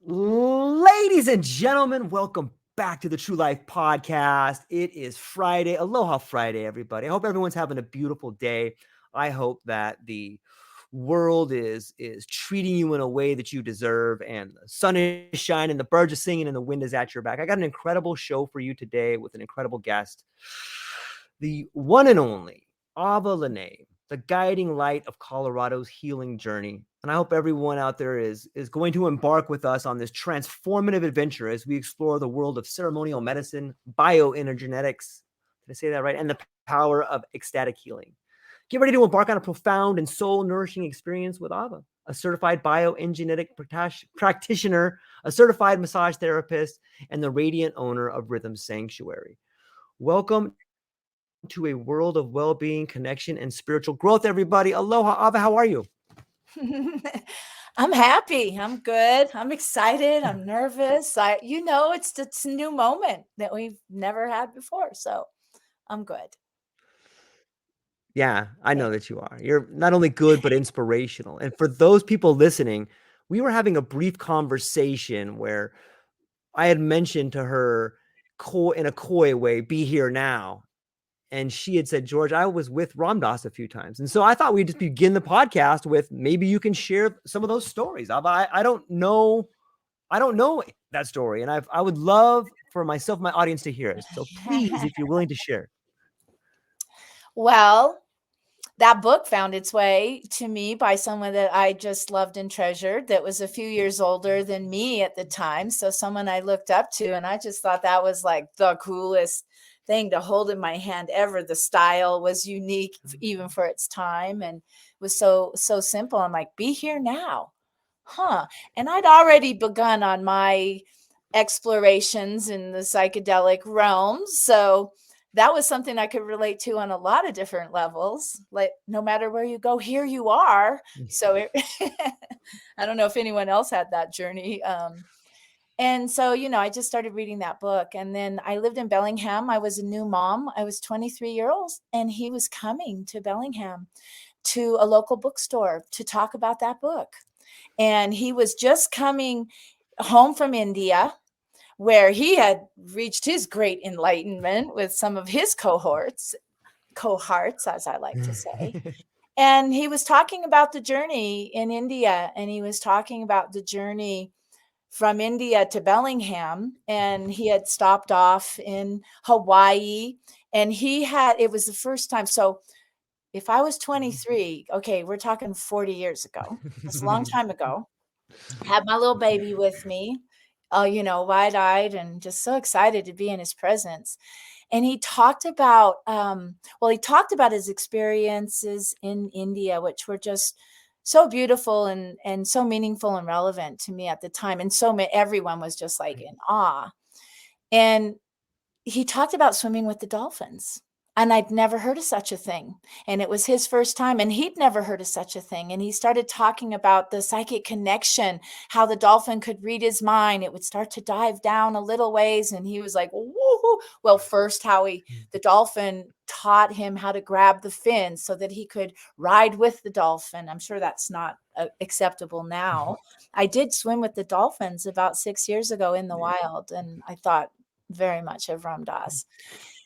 Ladies and gentlemen, welcome back to the TrueLife podcast. It is Friday. Aloha Friday, everybody. I hope everyone's having a beautiful day. I hope that the world is treating you in a way that you deserve, and the sun is shining, the birds are singing, and the wind is at your back. I got an incredible show for you today with an incredible guest, the one and only Ahva Lenay, the guiding light of Colorado's healing journey. And I hope everyone out there is going to embark with us on this transformative adventure as we explore the world of ceremonial medicine, bioenergetics, did I say that right? And the power of ecstatic healing. Get ready to embark on a profound and soul-nourishing experience with Ahva, a certified bioenergetic practitioner, a certified massage therapist, and the radiant owner of Rhythm Sanctuary. Welcome to a world of well-being, connection, and spiritual growth, everybody. Aloha, Ahva. How are you? I'm happy. I'm good. I'm excited. I'm nervous. It's a new moment that we've never had before. So I'm good. Yeah, I know that you are. You're not only good, but inspirational. And for those people listening, we were having a brief conversation where I had mentioned to her in a coy way, be here now. And she had said, George, I was with Ram Dass a few times. And so I thought we'd just begin the podcast with maybe you can share some of those stories. I don't know that story. And I would love for myself, my audience to hear it. So please, if you're willing to share. Well, that book found its way to me by someone that I just loved and treasured that was a few years older than me at the time. So someone I looked up to, and I just thought that was like the coolest thing to hold in my hand ever. The style was unique even for its time and was so simple. I'm like, be here now. Huh. And I'd already begun on my explorations in the psychedelic realms. So that was something I could relate to on a lot of different levels. Like, no matter where you go, here you are. So I don't know if anyone else had that journey. And so, I just started reading that book. And then I lived in Bellingham. I was a new mom. I was 23 years old, and he was coming to Bellingham to a local bookstore to talk about that book. And he was just coming home from India, where he had reached his great enlightenment with some of his cohorts, as I like to say. And he was talking about the journey in India, and he was talking about the journey from India to Bellingham, and he had stopped off in Hawaii, and it was the first time. So if I was 23, okay, we're talking 40 years ago. That's a long time ago. I had my little baby with me, wide-eyed and just so excited to be in his presence. And he talked about, his experiences in India, which were just so beautiful and so meaningful and relevant to me at the time. And everyone was just like in awe. And he talked about swimming with the dolphins. And I'd never heard of such a thing. And it was his first time, and he'd never heard of such a thing. And he started talking about the psychic connection, how the dolphin could read his mind. It would start to dive down a little ways. And he was like, woohoo. Well, first, the dolphin taught him how to grab the fin so that he could ride with the dolphin. I'm sure that's not acceptable now. I did swim with the dolphins about 6 years ago in the wild, and I thought very much of Ram Dass.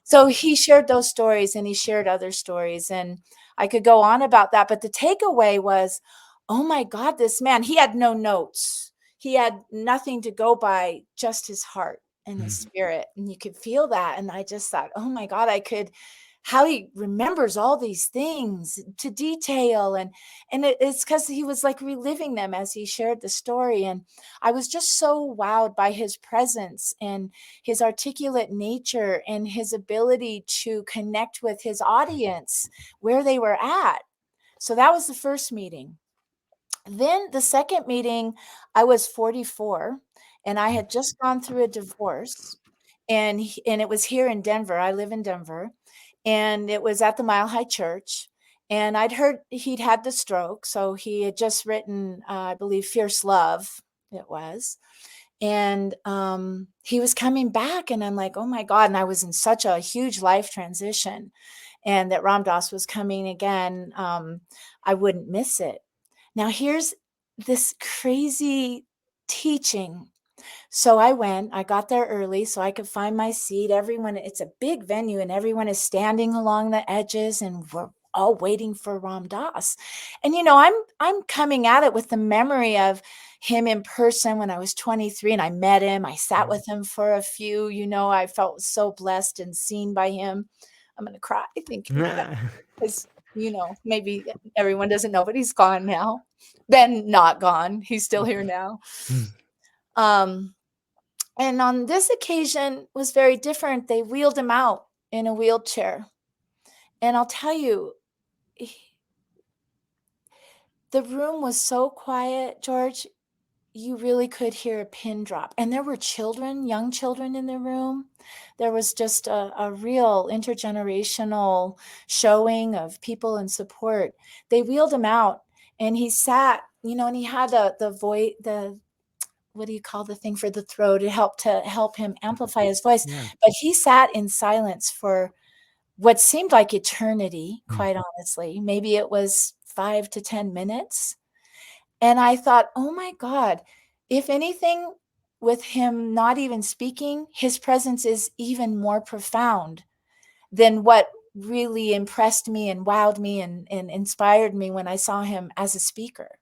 So he shared those stories, and he shared other stories, and I could go on about that. But the takeaway was, oh my God, this man, he had no notes. He had nothing to go by, just his heart and his spirit. And you could feel that. And I just thought, oh my God, how he remembers all these things to detail. And it's because he was like reliving them as he shared the story. And I was just so wowed by his presence and his articulate nature and his ability to connect with his audience where they were at. So that was the first meeting. Then the second meeting, I was 44 and I had just gone through a divorce, and it was here in Denver. I live in Denver, and it was at the Mile High Church. And I'd heard he'd had the stroke. So he had just written, I believe, Fierce Love, it was. And he was coming back, and I'm like, oh my God. And I was in such a huge life transition. and that Ram Dass was coming again, I wouldn't miss it. Now here's this crazy teaching. So I got there early so I could find my seat. It's a big venue and everyone is standing along the edges and we're all waiting for Ram Dass. And I'm coming at it with the memory of him in person when I was 23 and I met him. I sat with him for a few, I felt so blessed and seen by him. I'm going to cry thinking about it because, maybe everyone doesn't know, but he's gone now. Ben, not gone. He's still here now. And on this occasion was very different. They wheeled him out in a wheelchair. And I'll tell you, the room was so quiet, George, you really could hear a pin drop. And there were children, young children in the room. There was just a real intergenerational showing of people and support. They wheeled him out and he sat, and he had the voice, what do you call the thing for the throat? It helped to help him amplify his voice. Yeah. But he sat in silence for what seemed like eternity, quite honestly. Maybe it was 5 to 10 minutes. And I thought, oh my God, if anything, with him not even speaking, his presence is even more profound than what really impressed me and wowed me and inspired me when I saw him as a speaker.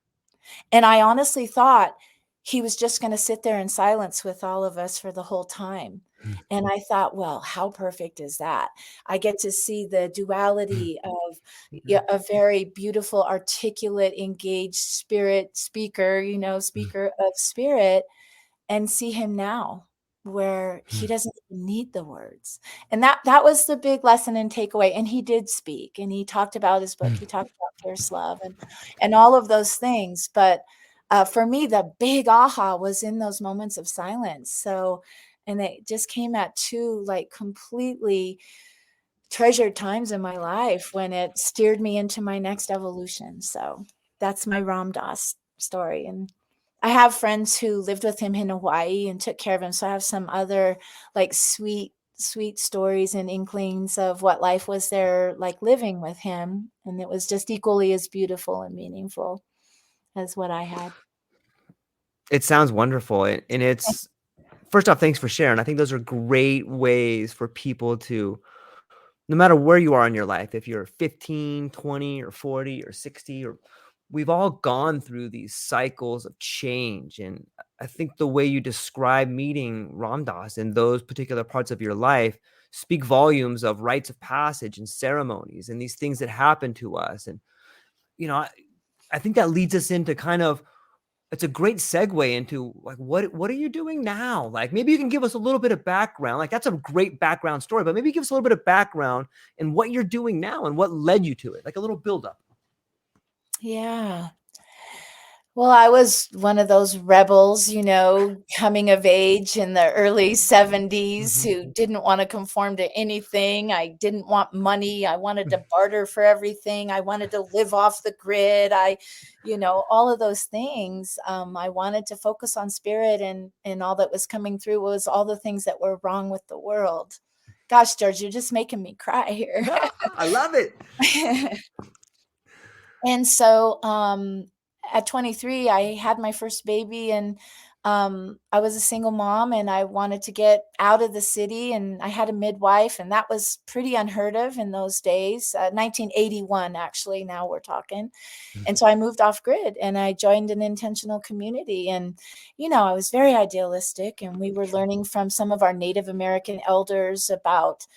And I honestly thought he was just going to sit there in silence with all of us for the whole time. And I thought, well, how perfect is that? I get to see the duality of a very beautiful, articulate, engaged speaker of spirit, and see him now where he doesn't even need the words. And that was the big lesson and takeaway. And he did speak and he talked about his book. He talked about fierce love and all of those things. But for me, the big aha was in those moments of silence. So, and it just came at two like completely treasured times in my life when it steered me into my next evolution. So that's my Ram Dass story. And I have friends who lived with him in Hawaii and took care of him. So I have some other like sweet stories and inklings of what life was there like living with him. And it was just equally as beautiful and meaningful as what I had. It sounds wonderful. And it's, first off, thanks for sharing. I think those are great ways for people to, no matter where you are in your life, if you're 15, 20, or 40, or 60, or we've all gone through these cycles of change. And I think the way you describe meeting Ram Dass in those particular parts of your life speak volumes of rites of passage and ceremonies and these things that happen to us. And, I think that leads us into kind of, it's a great segue into like, what are you doing now? Like, maybe you can give us a little bit of background. Like, that's a great background story, but maybe give us a little bit of background in what you're doing now and what led you to it, like a little buildup. Yeah. Well, I was one of those rebels, coming of age in the early 70s who didn't want to conform to anything. I didn't want money. I wanted to barter for everything. I wanted to live off the grid. All of those things. I wanted to focus on spirit and all that was coming through was all the things that were wrong with the world. Gosh, George, you're just making me cry here. I love it. And so at 23, I had my first baby and I was a single mom and I wanted to get out of the city and I had a midwife and that was pretty unheard of in those days, 1981, actually, now we're talking. And so I moved off grid and I joined an intentional community and, I was very idealistic and we were learning from some of our Native American elders about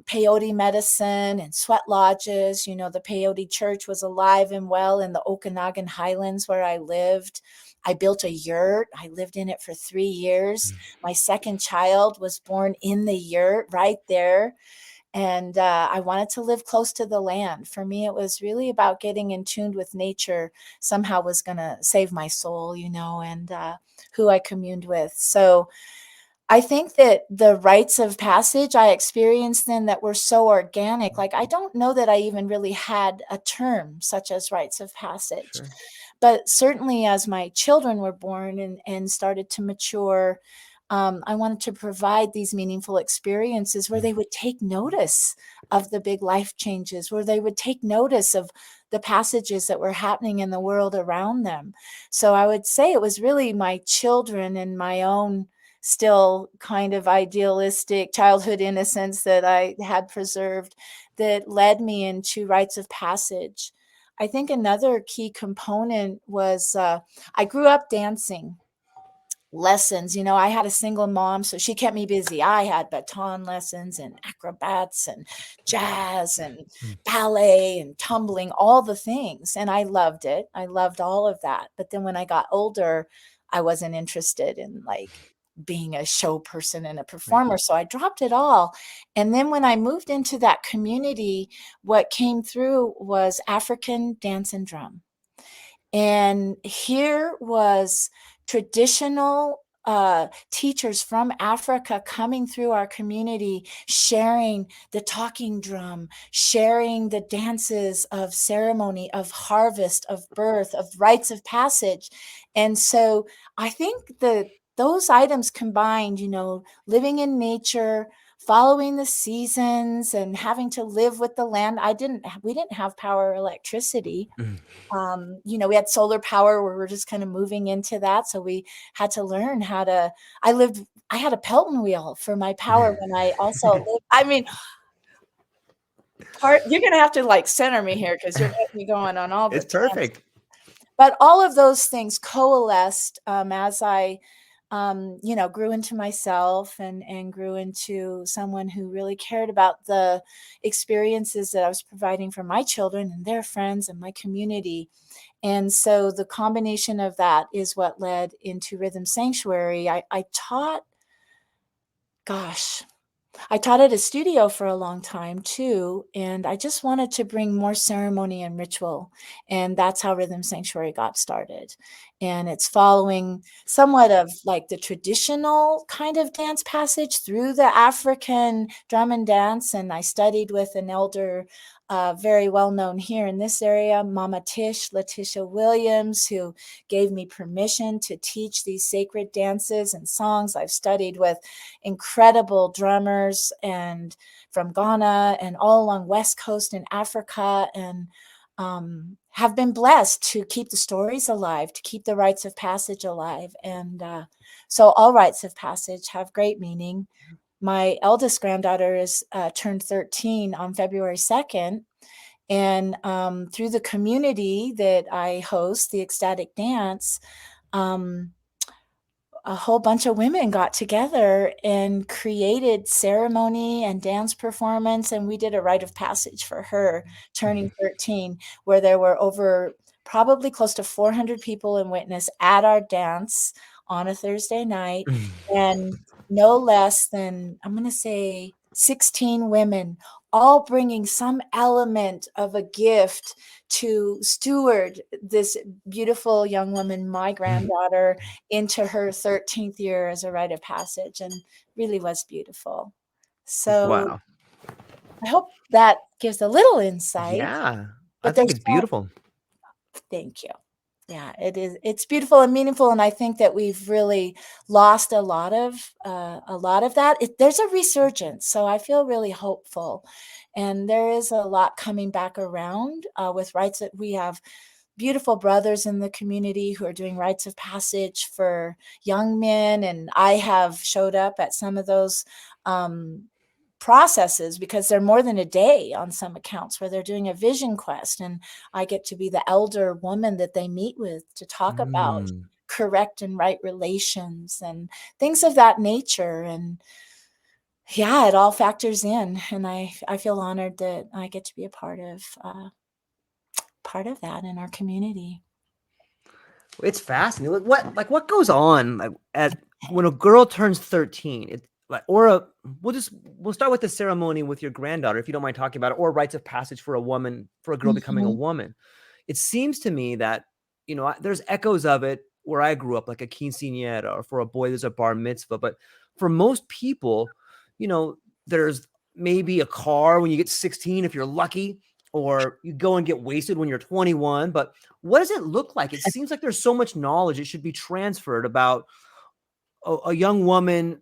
peyote medicine and sweat lodges. The peyote church was alive and well in the Okanagan Highlands where I lived. I built a yurt. I lived in it for 3 years. My second child was born in the yurt right there. And I wanted to live close to the land. For me, it was really about getting in tune with nature somehow was going to save my soul, and who I communed with. So I think that the rites of passage I experienced then that were so organic, like I don't know that I even really had a term such as rites of passage. Sure. But certainly as my children were born and started to mature, I wanted to provide these meaningful experiences where they would take notice of the big life changes, where they would take notice of the passages that were happening in the world around them. So I would say it was really my children and my own still kind of idealistic childhood innocence that I had preserved that led me into rites of passage. I think another key component was I grew up dancing lessons. I had a single mom, so she kept me busy. I had baton lessons and acrobats and jazz and ballet and tumbling, all the things. And I loved it. I loved all of that. But then when I got older, I wasn't interested in like being a show person and a performer. So I dropped it all. And then when I moved into that community, what came through was African dance and drum. And here was traditional teachers from Africa coming through our community, sharing the talking drum, sharing the dances of ceremony, of harvest, of birth, of rites of passage. And so I think that those items combined, living in nature, following the seasons, and having to live with the land. We didn't have power or electricity. We had solar power where we're just kind of moving into that. So we had to learn how to, I had a Pelton wheel for my power when I also lived. I mean, you're going to have to like center me here because you're getting me going on all the It's perfect. But all of those things coalesced as I, grew into myself and grew into someone who really cared about the experiences that I was providing for my children and their friends and my community. And so the combination of that is what led into Rhythm Sanctuary. I taught, I taught at a studio for a long time too, and I just wanted to bring more ceremony and ritual, and that's how Rhythm Sanctuary got started. And it's following somewhat of like the traditional kind of dance passage through the African drum and dance, and I studied with an elder very well known here in this area, Mama Tish, Letitia Williams, who gave me permission to teach these sacred dances and songs. I've studied with incredible drummers and from Ghana and all along West Coast in Africa, and have been blessed to keep the stories alive, to keep the rites of passage alive. And so all rites of passage have great meaning. My eldest granddaughter is turned 13 on February 2nd. And through the community that I host, the Ecstatic Dance, a whole bunch of women got together and created ceremony and dance performance. And we did a rite of passage for her turning 13, where there were over probably close to 400 people in witness at our dance on a Thursday night. And no less than, I'm going to say 16 women, all bringing some element of a gift to steward this beautiful young woman, my granddaughter, into her 13th year as a rite of passage, and really was beautiful. So Wow. I hope that gives a little insight. Yeah. But I think it's beautiful. Thank you. Yeah, it is. It's beautiful and meaningful, and I think that we've really lost a lot of that. There's a resurgence, so I feel really hopeful, and there is a lot coming back around with rites that we have. Beautiful brothers in the community who are doing rites of passage for young men, and I have showed up at some of those processes because they're more than a day on some accounts, where they're doing a vision quest, and I get to be the elder woman that they meet with to talk about correct and right relations and things of that nature. And yeah, it all factors in, and I feel honored that I get to be a part of that in our community. It's fascinating. What goes on when a girl turns 13? We'll start with the ceremony with your granddaughter, if you don't mind talking about it, or rites of passage for a girl becoming a woman. It seems to me that, there's echoes of it where I grew up, like a quinceañera, or for a boy, there's a bar mitzvah. But for most people, there's maybe a car when you get 16, if you're lucky, or you go and get wasted when you're 21. But what does it look like? It seems like there's so much knowledge it should be transferred about a young woman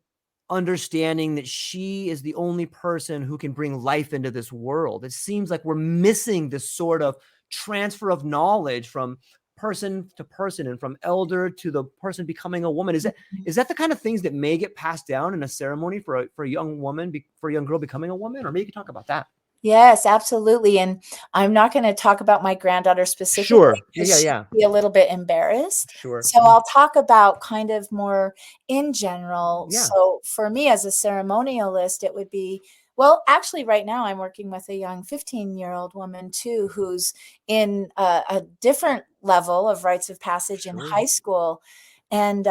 understanding that she is the only person who can bring life into this world. It seems like we're missing this sort of transfer of knowledge from person to person and from elder to the person becoming a woman. Is that the kind of things that may get passed down in a ceremony for a young woman, for a young girl becoming a woman? Or maybe you could talk about that. Yes, absolutely. And I'm not going to talk about my granddaughter specifically Sure. because Yeah. she'd Yeah. be a little bit embarrassed. Sure. So I'll talk about kind of more in general. Yeah. So for me as a ceremonialist, it would be, well, actually, right now I'm working with a young 15-year-old woman too, who's in a different level of rites of passage in Sure. high school and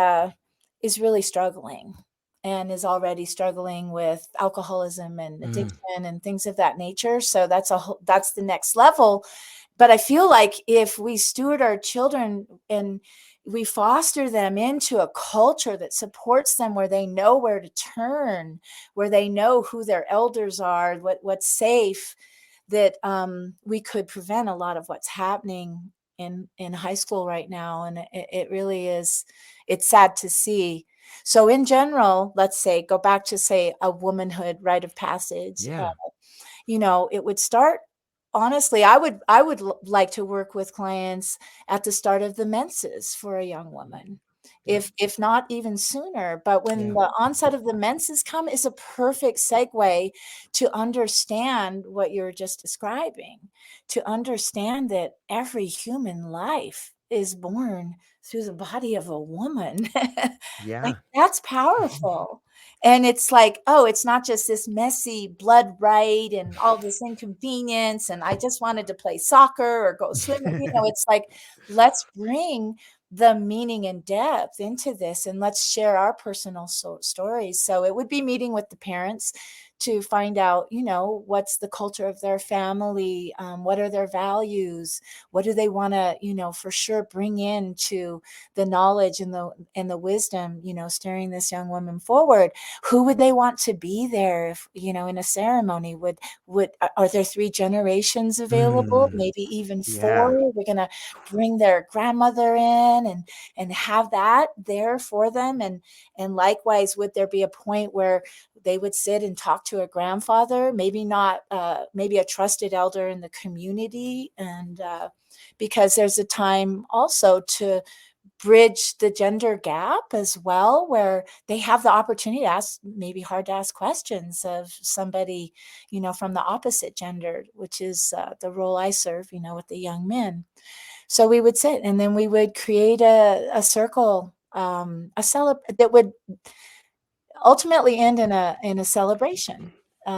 is really struggling and is already struggling with alcoholism and addiction and things of that nature. So that's the next level. But I feel like if we steward our children and we foster them into a culture that supports them, where they know where to turn, where they know who their elders are, what's safe, that we could prevent a lot of what's happening in high school right now. And it really is, it's sad to see. So in general, let's say, go back to say a womanhood rite of passage. Yeah. It would start, honestly, I would like to work with clients at the start of the menses for a young woman, Yeah. if not even sooner. But when Yeah. the onset of the menses come is a perfect segue to understand what you're just describing, to understand that every human life is born through the body of a woman. Like, Yeah. that's powerful. And it's like, oh, it's not just this messy blood right and all this inconvenience. And I just wanted to play soccer or go swimming. It's like, let's bring the meaning and depth into this and let's share our personal stories. So it would be meeting with the parents to find out, what's the culture of their family, what are their values, what do they want to, for sure bring into the knowledge and the wisdom, steering this young woman forward. Who would they want to be there if, in a ceremony? Are there 3 generations available? Maybe even 4. Yeah. We're gonna bring their grandmother in and have that there for them. And likewise, would there be a point where they would sit and talk to a grandfather, maybe not, maybe a trusted elder in the community, and because there's a time also to bridge the gender gap as well, where they have the opportunity to ask maybe hard to ask questions of somebody, from the opposite gender, which is the role I serve, with the young men. So we would sit and then we would create a circle, that would ultimately end in a celebration.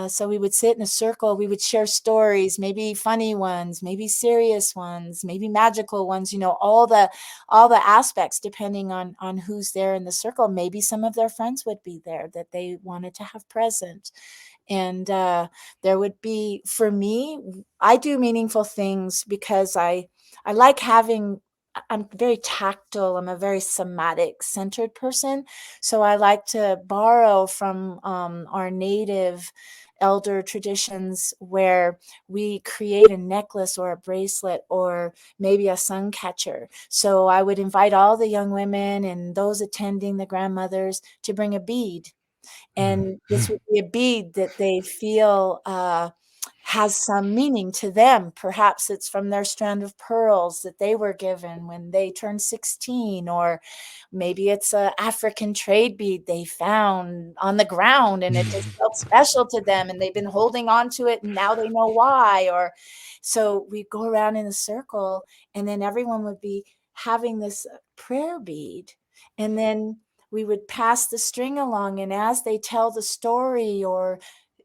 So we would sit in a circle, we would share stories, maybe funny ones, maybe serious ones, maybe magical ones, all the aspects depending on who's there in the circle. Maybe some of their friends would be there that they wanted to have present. And there would be, for me, I do meaningful things because I like having, I'm very tactile. I'm a very somatic centered person. So I like to borrow from our native elder traditions, where we create a necklace or a bracelet or maybe a sun catcher. So I would invite all the young women and those attending, the grandmothers, to bring a bead. And this would be a bead that they feel has some meaning to them. Perhaps it's from their strand of pearls that they were given when they turned 16, or maybe it's an African trade bead they found on the ground and it just felt special to them and they've been holding on to it and now they know why. Or so we go around in a circle and then everyone would be having this prayer bead, and then we would pass the string along, and as they tell the story or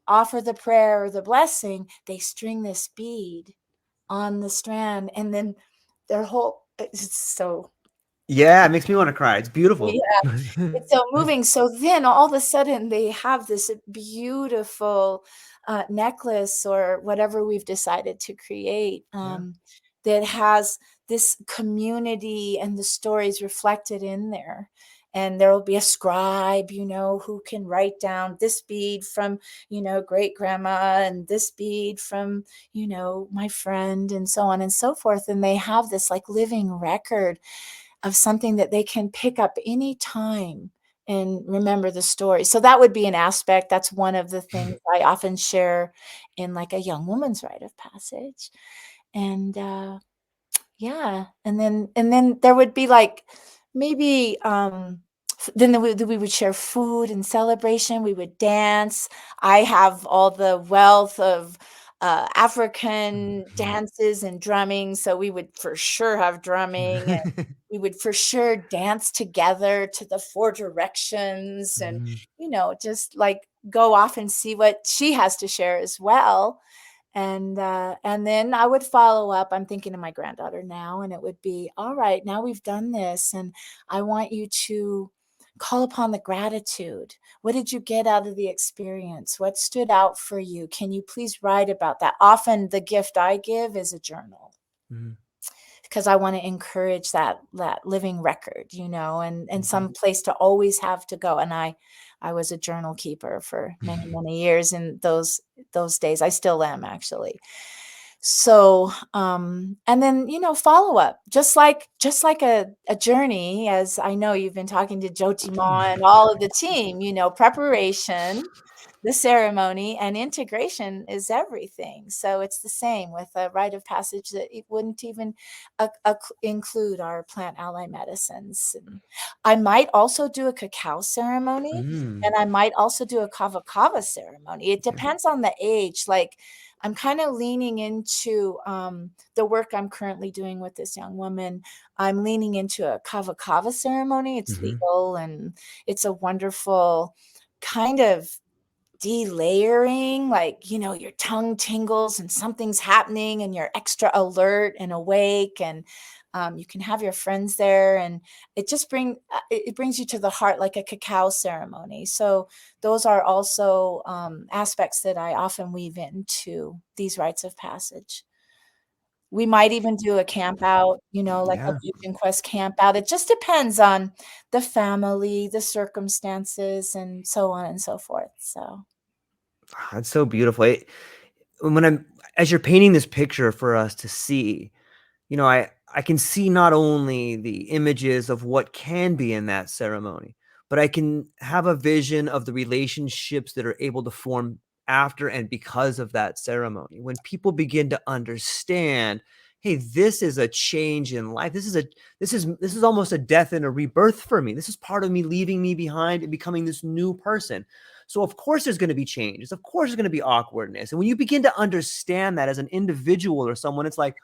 offer the prayer or the blessing, they string this bead on the strand, and then their whole, it's so, Yeah, it makes me want to cry. It's beautiful. yeah, it's so moving. So then all of a sudden they have this beautiful necklace or whatever we've decided to create, Yeah. that has this community and the stories reflected in there. And there will be a scribe, who can write down this bead from, great grandma, and this bead from, my friend, and so on and so forth. And they have this like living record of something that they can pick up any time and remember the story. So that would be an aspect. That's one of the things I often share in like a young woman's rite of passage. And yeah, and then there would be like maybe then we would share food and celebration. We would dance. I have all the wealth of African Mhm. dances and drumming, so we would for sure have drumming, and we would for sure dance together to the four directions, and Mhm. just like go off and see what she has to share as well. And then I would follow up. I'm thinking of my granddaughter now, and it would be, all right, now we've done this, and I want you to call upon the gratitude. What did you get out of the experience? What stood out for you? Can you please write about that? Often the gift I give is a journal, Mhm. because I want to encourage that living record, and Mhm. some place to always have to go. And I was a journal keeper for many, many years in those days. I still am, actually. So, and then, follow up, just like a journey, as I know you've been talking to Jotima and all of the team, preparation, the ceremony, and integration is everything. So it's the same with a rite of passage, that it wouldn't even include our plant ally medicines. And I might also do a cacao ceremony, Mm. and I might also do a kava kava ceremony. It Okay. depends on the age. Like, I'm kind of leaning into the work I'm currently doing with this young woman. I'm leaning into a kava kava ceremony. It's Mhm. legal, and it's a wonderful kind of delayering, like, your tongue tingles and something's happening and you're extra alert and awake, and you can have your friends there, and it brings you to the heart, like a cacao ceremony. So those are also aspects that I often weave into these rites of passage. We might even do a camp out, like a Yeah. Fusion Quest camp out. It just depends on the family, the circumstances, and so on and so forth. So That's so beautiful. When I'm as you're painting this picture for us to see, I can see not only the images of what can be in that ceremony, but I can have a vision of the relationships that are able to form after and because of that ceremony. When people begin to understand, hey, this is a change in life. This is almost a death and a rebirth for me. This is part of me leaving me behind and becoming this new person. So of course there's going to be changes. Of course there's going to be awkwardness. And when you begin to understand that as an individual or someone, it's like,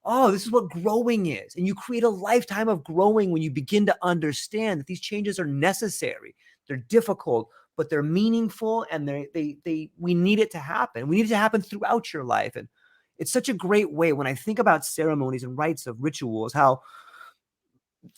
oh, this is what growing is. And you create a lifetime of growing when you begin to understand that these changes are necessary. They're difficult, but they're meaningful, and we need it to happen. We need it to happen throughout your life. And it's such a great way when I think about ceremonies and rites of rituals, how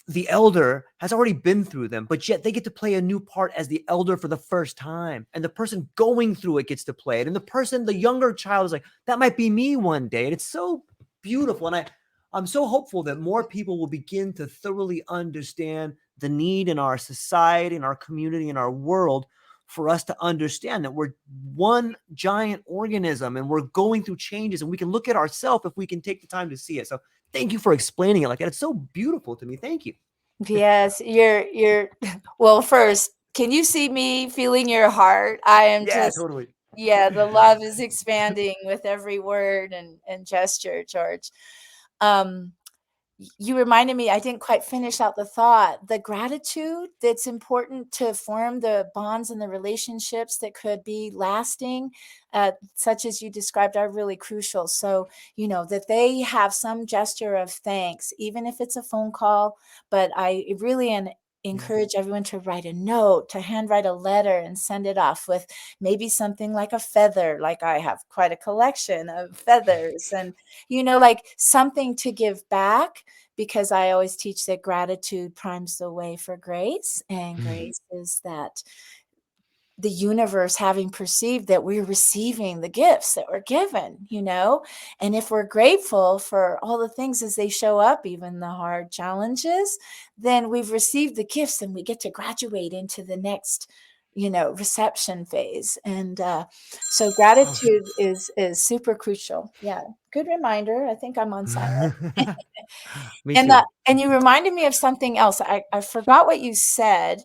the elder has already been through them, but yet they get to play a new part as the elder for the first time. And the person going through it gets to play it. And the younger child is like, that might be me one day. And it's so beautiful. And I'm so hopeful that more people will begin to thoroughly understand the need in our society, in our community, in our world, for us to understand that we're one giant organism and we're going through changes, and we can look at ourselves if we can take the time to see it. So thank you for explaining it like that. It's so beautiful to me. Thank you. yes, you're well, first, can you see me feeling your heart? I am Yeah, just, totally. yeah, the love is expanding with every word and gesture, George. Um, you reminded me, I didn't quite finish out the thought. The gratitude that's important to form the bonds and the relationships that could be lasting, such as you described, are really crucial. So, that they have some gesture of thanks, even if it's a phone call. But I really Yeah. encourage everyone to write a note, to handwrite a letter and send it off with maybe something like a feather. Like, I have quite a collection of feathers, and like something to give back, because I always teach that gratitude primes the way for grace, and grace is that the universe having perceived that we're receiving the gifts that we're given. And if we're grateful for all the things as they show up, even the hard challenges, then we've received the gifts, and we get to graduate into the next reception phase. And so Oh. gratitude is super crucial. Yeah, good reminder. I think I'm on silent. Me And too. you reminded me of something else. I forgot what you said,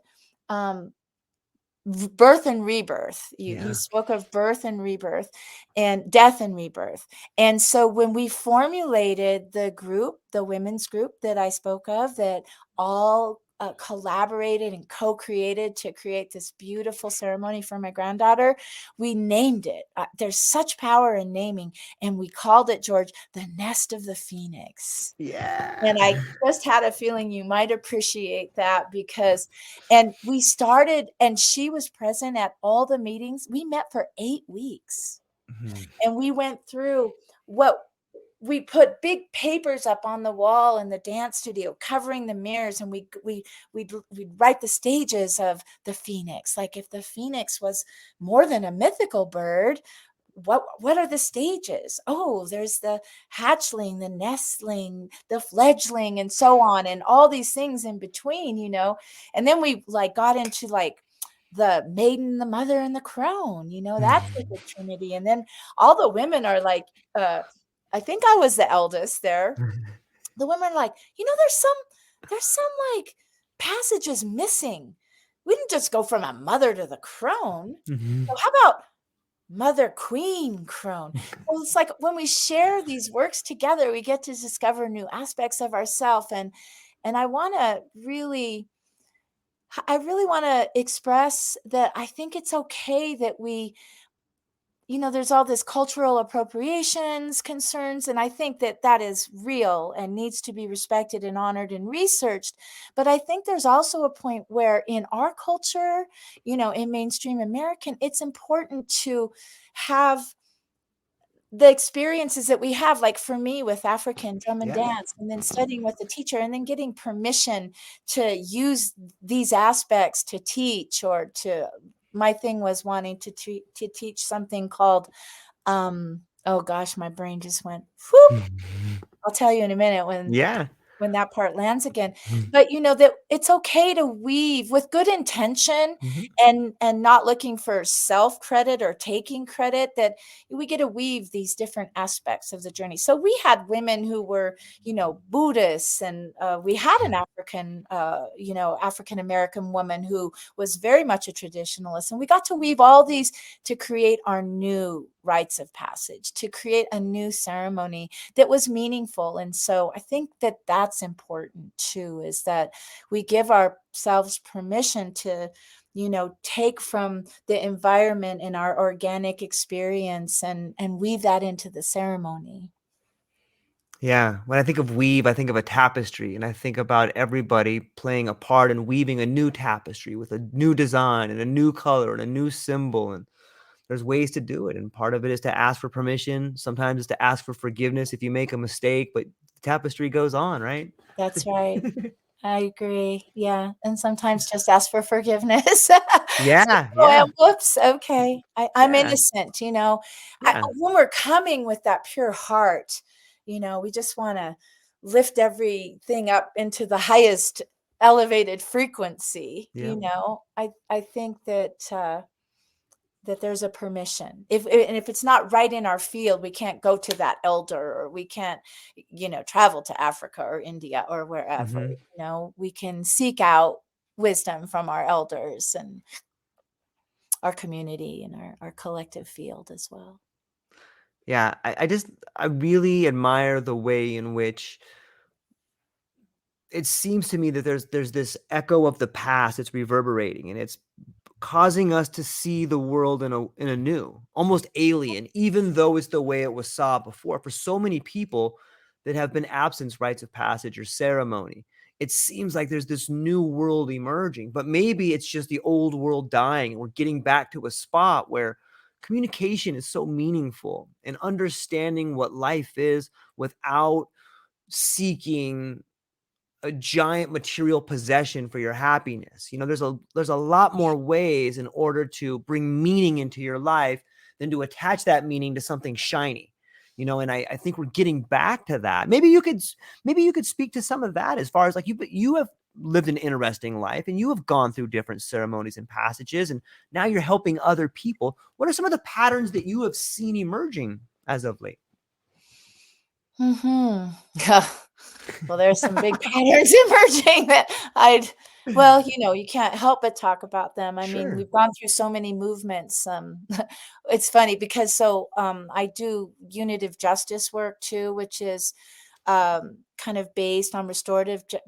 birth and rebirth. You Yeah. spoke of birth and rebirth and death and rebirth. And so when we formulated the group, the women's group that I spoke of, that all collaborated and co-created to create this beautiful ceremony for my granddaughter, we named it. There's such power in naming. And we called it, George, the Nest of the Phoenix. And Yeah. I just had a feeling you might appreciate that because, and we started, and she was present at all the meetings. We met for 8 weeks Mhm. and we went through what we put big papers up on the wall in the dance studio covering the mirrors, and we'd write the stages of the phoenix. Like if the phoenix was more than a mythical bird, what are the stages? Oh, there's the hatchling, the nestling, the fledgling, and so on, and all these things in between, you know. And then we like got into like the maiden, the mother, and the crone, you know, that's like the trinity. And then all the women are like, I think I was the eldest there. The women are like, you know, there's some like passages missing. We didn't just go from a mother to the crone. Mhm. So how about mother queen crone? Well, it's like when we share these works together, we get to discover new aspects of ourselves. And I really want to express that I think it's okay that we, you know, there's all this cultural appropriations concerns, and I think that that is real and needs to be respected and honored and researched. But I think there's also a point where in our culture, you know, in mainstream American, it's important to have the experiences that we have, like for me with African drum and Yeah. dance, and then studying with a teacher, and then getting permission to use these aspects to teach, or to, my thing was wanting to teach something called, oh gosh, my brain just went whoop. Mhm. I'll tell you in a minute Yeah. when that part lands again. Mhm. But you know that it's okay to weave with good intention, Mhm. and not looking for self credit or taking credit, that we get to weave these different aspects of the journey. So we had women who were, you know, Buddhists, and we had an African, you know, African American woman who was very much a traditionalist, and we got to weave all these to create our new rites of passage, to create a new ceremony that was meaningful. And so I think that that's important too, is that we give ourselves permission to, you know, take from the environment and our organic experience, and weave that into the ceremony. Yeah. When I think of weave, I think of a tapestry, and I think about everybody playing a part in weaving a new tapestry with a new design and a new color and a new symbol. And there's ways to do it. And part of it is to ask for permission. Sometimes it's to ask for forgiveness if you make a mistake, but the tapestry goes on, right? That's right. I agree. Yeah. And sometimes just ask for forgiveness. Yeah. Oh, Yeah. whoops. Okay. I'm Yeah. innocent, you know. Yeah. When we're coming with that pure heart, you know, we just want to lift everything up into the highest elevated frequency, Yeah. you know. I think that there's a permission. If it's not right in our field, we can't go to that elder, or we can't, you know, travel to Africa or India or wherever. Hmm. You know, we can seek out wisdom from our elders and our community and our collective field as well. Yeah. I really admire the way in which it seems to me that there's this echo of the past that's reverberating, and it's causing us to see the world in a new, almost alien, even though it's the way it was saw before. For so many people that have been absent rites of passage or ceremony, it seems like there's this new world emerging, but maybe it's just the old world dying, and we're getting back to a spot where communication is so meaningful, and understanding what life is without seeking a giant material possession for your happiness. You know, there's a lot more ways in order to bring meaning into your life than to attach that meaning to something shiny. You know, and I think we're getting back to that. Maybe you could speak to some of that, as far as like you have lived an interesting life, and you have gone through different ceremonies and passages, and now you're helping other people. What are some of the patterns that you have seen emerging as of late? Hmm. Well, there's some big patterns emerging that I'd Well, you can't help but talk about them. I mean, Sure. we've gone through so many movements. It's funny because I do unitive justice work too, which is kind of based on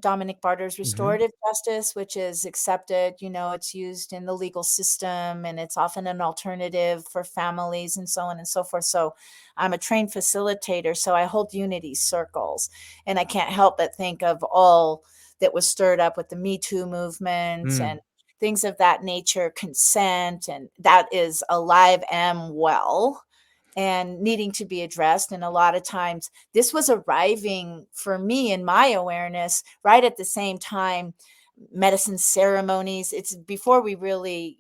Dominic Barter's Mhm. restorative justice, which is accepted. It's used in the legal system, and it's often an alternative for families and so on and so forth. So I'm a trained facilitator, so I hold unity circles, and I can't help but think of all that was stirred up with the Me Too movement Mm. and things of that nature, consent, and that is alive and well and needing to be addressed. And a lot of times this was arriving for me in my awareness right at the same time medicine ceremonies. It's before we really,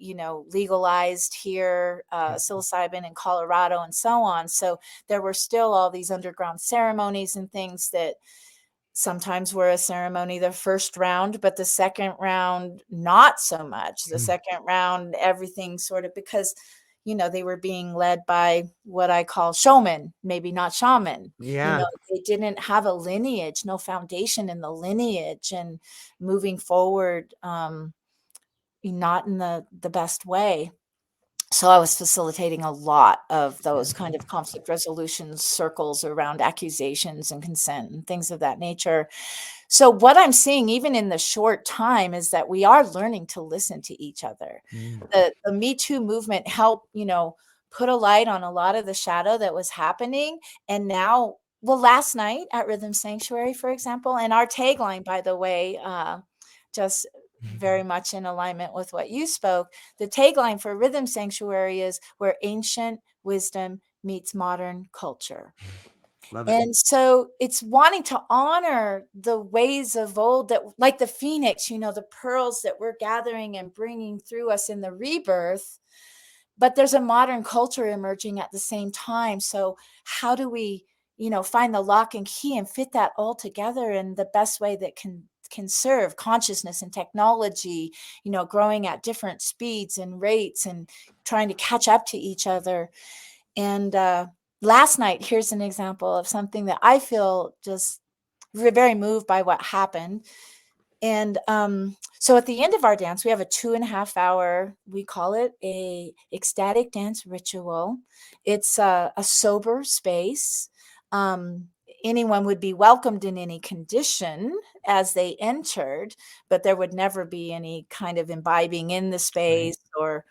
legalized here psilocybin in Colorado and so on. So there were still all these underground ceremonies and things that sometimes were a ceremony the first round, but the second round, not so much. The Mm. second round, everything sort of because, they were being led by what I call showmen, maybe not shaman. Yeah. They didn't have a lineage, no foundation in the lineage and moving forward, not in the best way. So I was facilitating a lot of Yeah. those kind of conflict resolution circles around accusations and consent and things of that nature. So what I'm seeing even in the short time is that we are learning to listen to each other. Mm. The Me Too movement helped, put a light on a lot of the shadow that was happening. And now, well, last night at Rhythm Sanctuary, for example, and our tagline, by the way, just very much in alignment with what you spoke. The tagline for Rhythm Sanctuary is where ancient wisdom meets modern culture. Love it. And so it's wanting to honor the ways of old that, like the phoenix, the pearls that we're gathering and bringing through us in the rebirth. But there's a modern culture emerging at the same time. So how do we, find the lock and key and fit that all together in the best way that can serve consciousness and technology, growing at different speeds and rates and trying to catch up to each other. And last night, here's an example of something that I feel just very moved by what happened. And so at the end of our dance, we have a 2.5 hour, we call it a ecstatic dance ritual. It's a sober space. Um, Anyone would be welcomed in any condition as they entered, but there would never be any kind of imbibing in the Right. space or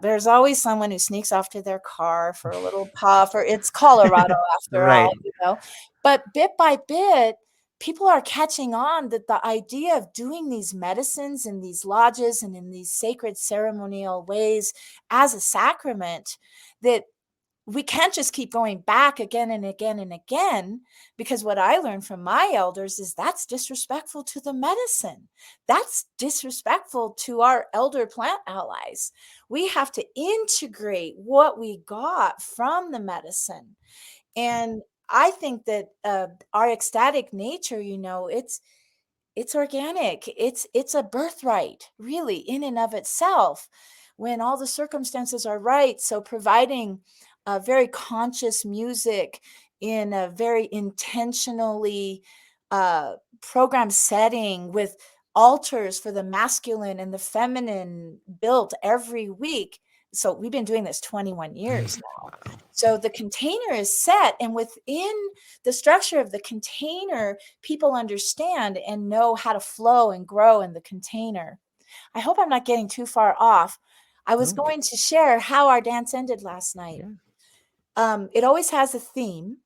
there's always someone who sneaks off to their car for a little puff, or it's Colorado after all, Right. but bit by bit, people are catching on that the idea of doing these medicines in these lodges and in these sacred ceremonial ways as a sacrament, that we can't just keep going back again and again and again, because what I learned from my elders is that's disrespectful to the medicine. That's disrespectful to our elder plant allies. We have to integrate what we got from the medicine. And I think that our ecstatic nature, it's organic. It's a birthright, really, in and of itself, when all the circumstances are right. So providing a very conscious music in a very intentionally programmed setting with altars for the masculine and the feminine built every week. So we've been doing this 21 years now. Wow. So the container is set, and within the structure of the container, people understand and know how to flow and grow in the container. I hope I'm not getting too far off. I was No. going to share how our dance ended last night. Yeah. It always has a theme.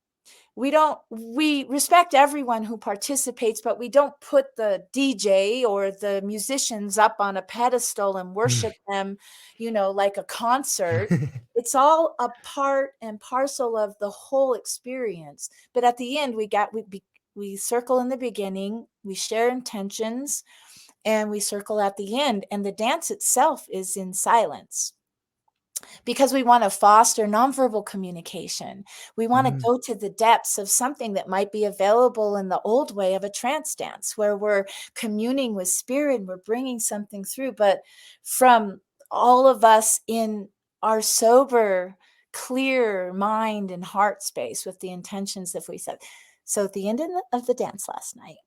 We respect everyone who participates, but we don't put the DJ or the musicians up on a pedestal and worship them, like a concert. It's all a part and parcel of the whole experience. But at the end, we circle in the beginning, we share intentions, and we circle at the end. And the dance itself is in silence, because we want to foster nonverbal communication. We want to Mm. go to the depths of something that might be available in the old way of a trance dance, where we're communing with spirit and we're bringing something through. But from all of us in our sober, clear mind and heart space with the intentions that we set. So at the end of the dance last night,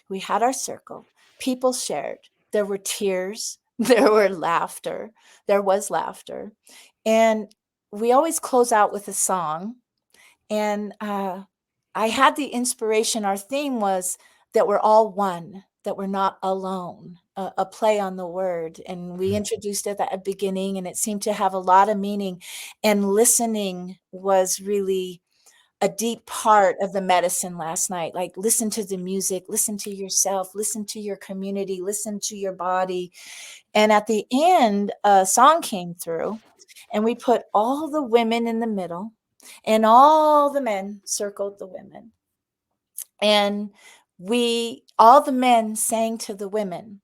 we had our circle. People shared. There were tears, there were laughter, there was laughter. And we always close out with a song. And I had the inspiration. Our theme was that we're all one, that we're not alone, a play on the word. And we introduced it at the beginning, and it seemed to have a lot of meaning. And listening was really a deep part of the medicine last night. Like, listen to the music, listen to yourself, listen to your community, listen to your body. And at the end, a song came through, and we put all the women in the middle, and all the men circled the women. And all the men sang to the women.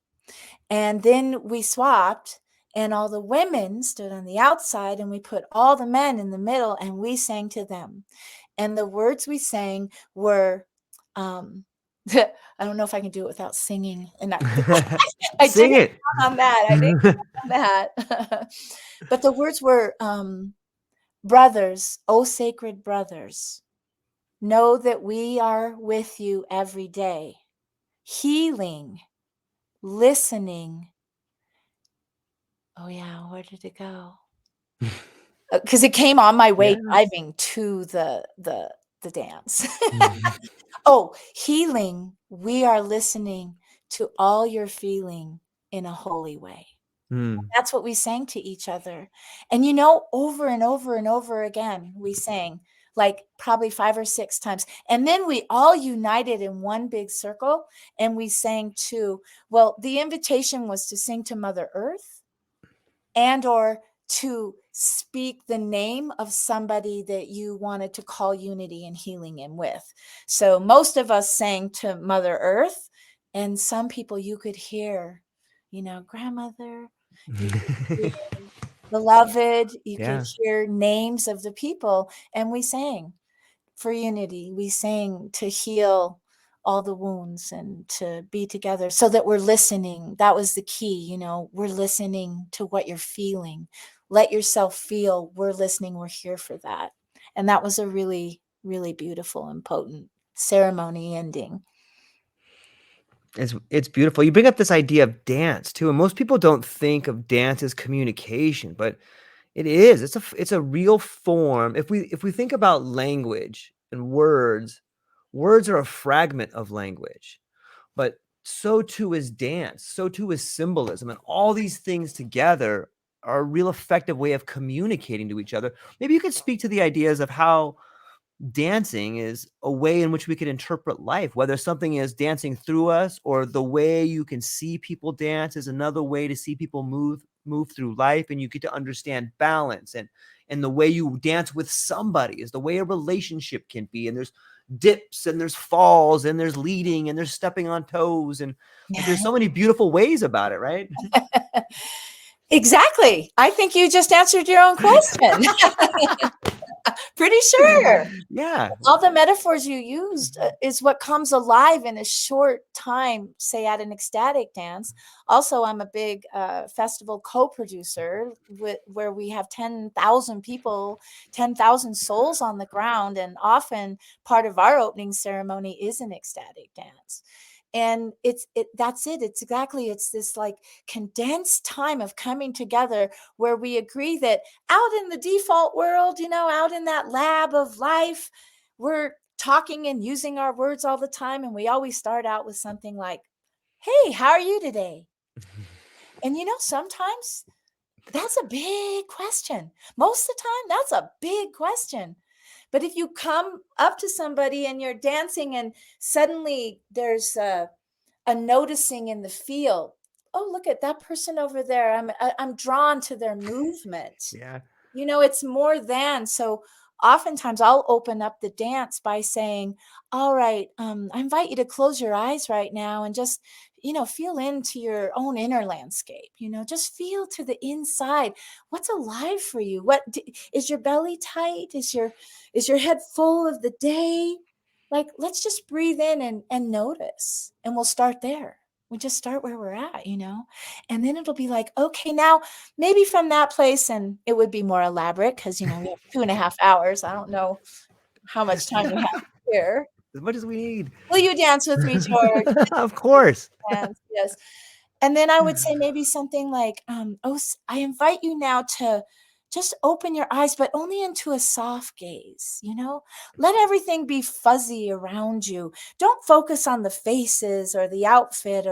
And then we swapped, and all the women stood on the outside, and we put all the men in the middle, and we sang to them. And the words we sang were, I don't know if I can do it without singing. And I Sing didn't it. count on that. I didn't count on that. But the words were, brothers, oh sacred brothers, know that we are with you every day, healing, listening. Oh yeah, where did it go? Because it came on my way Yeah. driving to the dance. Oh, healing, we are listening to all you're feeling in a holy way. Mm. That's what we sang to each other. And over and over and over again, we sang like probably 5 or 6 times. And then we all united in one big circle, and we sang to, well, the invitation was to sing to Mother Earth, and or to speak the name of somebody that you wanted to call unity and healing in with. So most of us sang to Mother Earth, and some people you could hear, grandmother, you could hear beloved, you could Yeah. hear names of the people, and we sang for unity. We sang to heal all the wounds and to be together so that we're listening. That was the key. We're listening to what you're feeling. Let yourself feel. We're listening. We're here for that. And that was a really, really beautiful and potent ceremony ending. It's beautiful. You bring up this idea of dance too, and most people don't think of dance as communication, but it is. It's a real form. If we think about language and words, words are a fragment of language, but so too is dance. So too is symbolism, and all these things together are a real effective way of communicating to each other. Maybe you could speak to the ideas of how dancing is a way in which we could interpret life, whether something is dancing through us, or the way you can see people dance is another way to see people move through life, and you get to understand balance, and the way you dance with somebody is the way a relationship can be. And there's dips, and there's falls, and there's leading, and there's stepping on toes, and like there's so many beautiful ways about it, right? Exactly. I think you just answered your own question. Pretty sure. Yeah. All the metaphors you used is what comes alive in a short time, say at an ecstatic dance. Also, I'm a big festival co-producer where we have 10,000 people, 10,000 souls on the ground. And often part of our opening ceremony is an ecstatic dance. And that's it. It's this like condensed time of coming together where we agree that out in the default world, out in that lab of life, we're talking and using our words all the time. And we always start out with something like, hey, how are you today? And sometimes that's a big question. Most of the time, that's a big question. But if you come up to somebody and you're dancing, and suddenly there's a noticing in the field, oh, look at that person over there. I'm drawn to their movement. Yeah. It's more than. So oftentimes I'll open up the dance by saying, all right, I invite you to close your eyes right now and just, feel into your own inner landscape, just feel to the inside. What's alive for you? Is your belly tight? Is your head full of the day? Like, let's just breathe in and notice, and we'll start there. We just start where we're at, and then it'll be like, okay, now maybe from that place, and it would be more elaborate because, we have 2.5 hours. I don't know how much time we have here. as much as we need. Will you dance with me, George? Of course. Dance, yes. And then I would say maybe something like, oh, I invite you now to just open your eyes, but only into a soft gaze, let everything be fuzzy around you. Don't focus on the faces or the outfit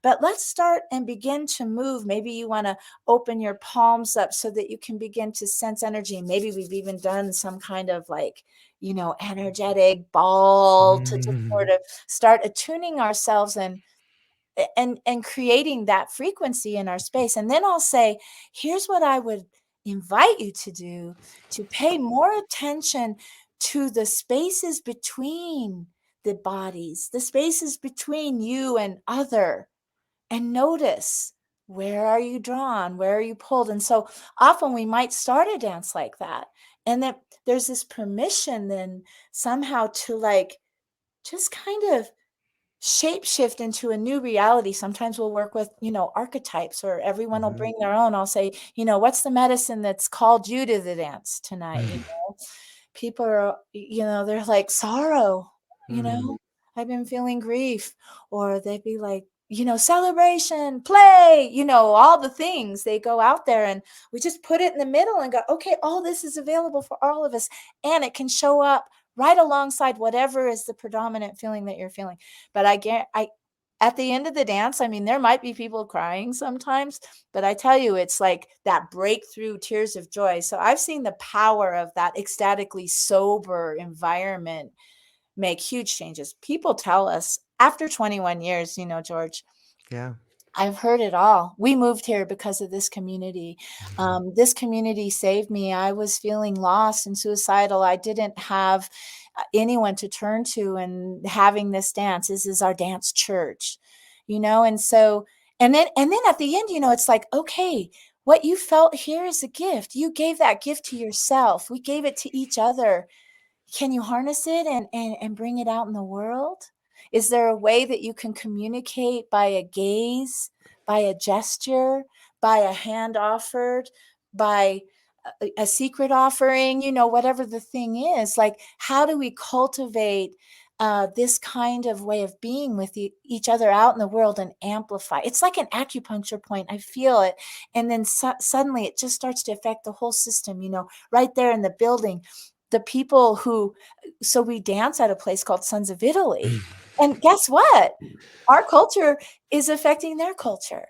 but let's start and begin to move. Maybe you want to open your palms up so that you can begin to sense energy. Maybe we've even done some kind of like, energetic ball to just sort of start attuning ourselves and creating that frequency in our space. And then I'll say, here's what I would invite you to do, to pay more attention to the spaces between the bodies, the spaces between you and other, and notice, where are you drawn? Where are you pulled? And so often we might start a dance like that. And then there's this permission then somehow to like just kind of shape shift into a new reality. Sometimes we'll work with, archetypes, or everyone will bring their own. I'll say, what's the medicine that's called you to the dance tonight? People are, they're like, sorrow, I've been feeling grief. Or they'd be like, celebration, play, all the things. They go out there and we just put it in the middle and go, okay, all this is available for all of us. And it can show up right alongside whatever is the predominant feeling that you're feeling. But at the end of the dance, I mean, there might be people crying sometimes, but I tell you, it's like that breakthrough tears of joy. So I've seen the power of that ecstatically sober environment make huge changes. People tell us after 21 years, George, Yeah. I've heard it all. We moved here because of this community. This community saved me. I was feeling lost and suicidal. I didn't have anyone to turn to, and having this dance, this is our dance church, and so, and then at the end, it's like, okay, what you felt here is a gift. You gave that gift to yourself. We gave it to each other. Can you harness it and bring it out in the world? Is there a way that you can communicate by a gaze, by a gesture, by a hand offered, by a secret offering, whatever the thing is? Like, how do we cultivate this kind of way of being with each other out in the world and amplify? It's like an acupuncture point. I feel it. And then suddenly it just starts to affect the whole system, right there in the building. The people so we dance at a place called Sons of Italy. And guess what? Our culture is affecting their culture.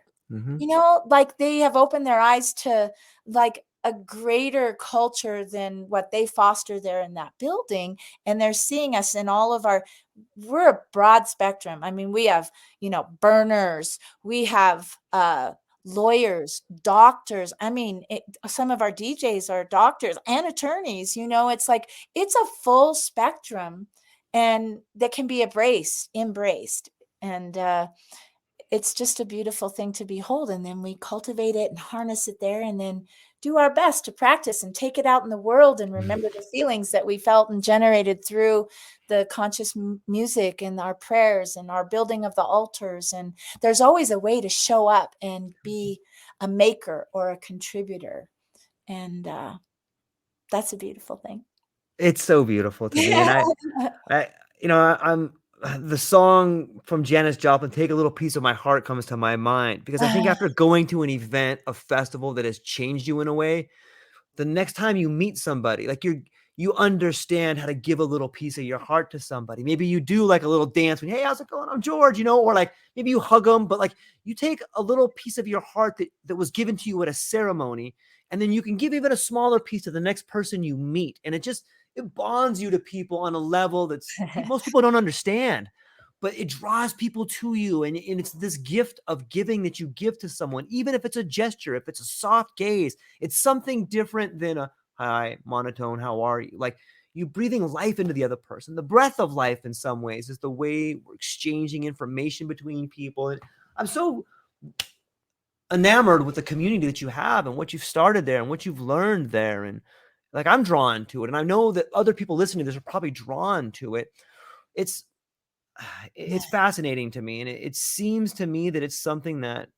Like they have opened their eyes to like a greater culture than what they foster there in that building. And they're seeing us in all of we're a broad spectrum. I mean, we have, burners, we have, lawyers, doctors. I mean, some of our DJs are doctors and attorneys. It's like, it's a full spectrum, and that can be embraced. And it's just a beautiful thing to behold. And then we cultivate it and harness it there, and then do our best to practice and take it out in the world and remember the feelings that we felt and generated through the conscious music and our prayers and our building of the altars. And there's always a way to show up and be a maker or a contributor. And that's a beautiful thing. It's so beautiful to me. And I'm the song from Janis Joplin, "Take a Little Piece of My Heart," comes to my mind because I think after going to an event, a festival that has changed you in a way, the next time you meet somebody, like you understand how to give a little piece of your heart to somebody. Maybe you do like a little dance when, hey, how's it going? I'm George, or like maybe you hug them, but like you take a little piece of your heart that was given to you at a ceremony, and then you can give even a smaller piece to the next person you meet. And it bonds you to people on a level that's most people don't understand, but it draws people to you. And it's this gift of giving that you give to someone, even if it's a gesture, if it's a soft gaze, it's something different than a hi, monotone, how are you? Like you breathing life into the other person. The breath of life in some ways is the way we're exchanging information between people. And I'm so enamored with the community that you have and what you've started there and what you've learned there. And like, I'm drawn to it. And I know that other people listening to this are probably drawn to it. It's fascinating to me. And it seems to me that it's something that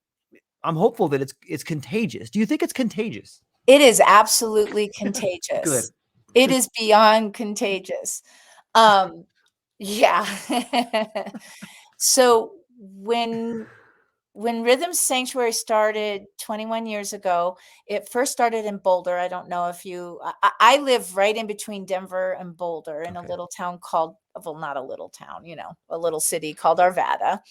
I'm hopeful that it's contagious. Do you think it's contagious? It is absolutely contagious. Good. It is beyond contagious. Yeah. So when Rhythm Sanctuary started 21 years ago, it first started in Boulder. I don't know if you, I live right in between Denver and Boulder in a Okay. little town called, well, not a little town, a little city called Arvada.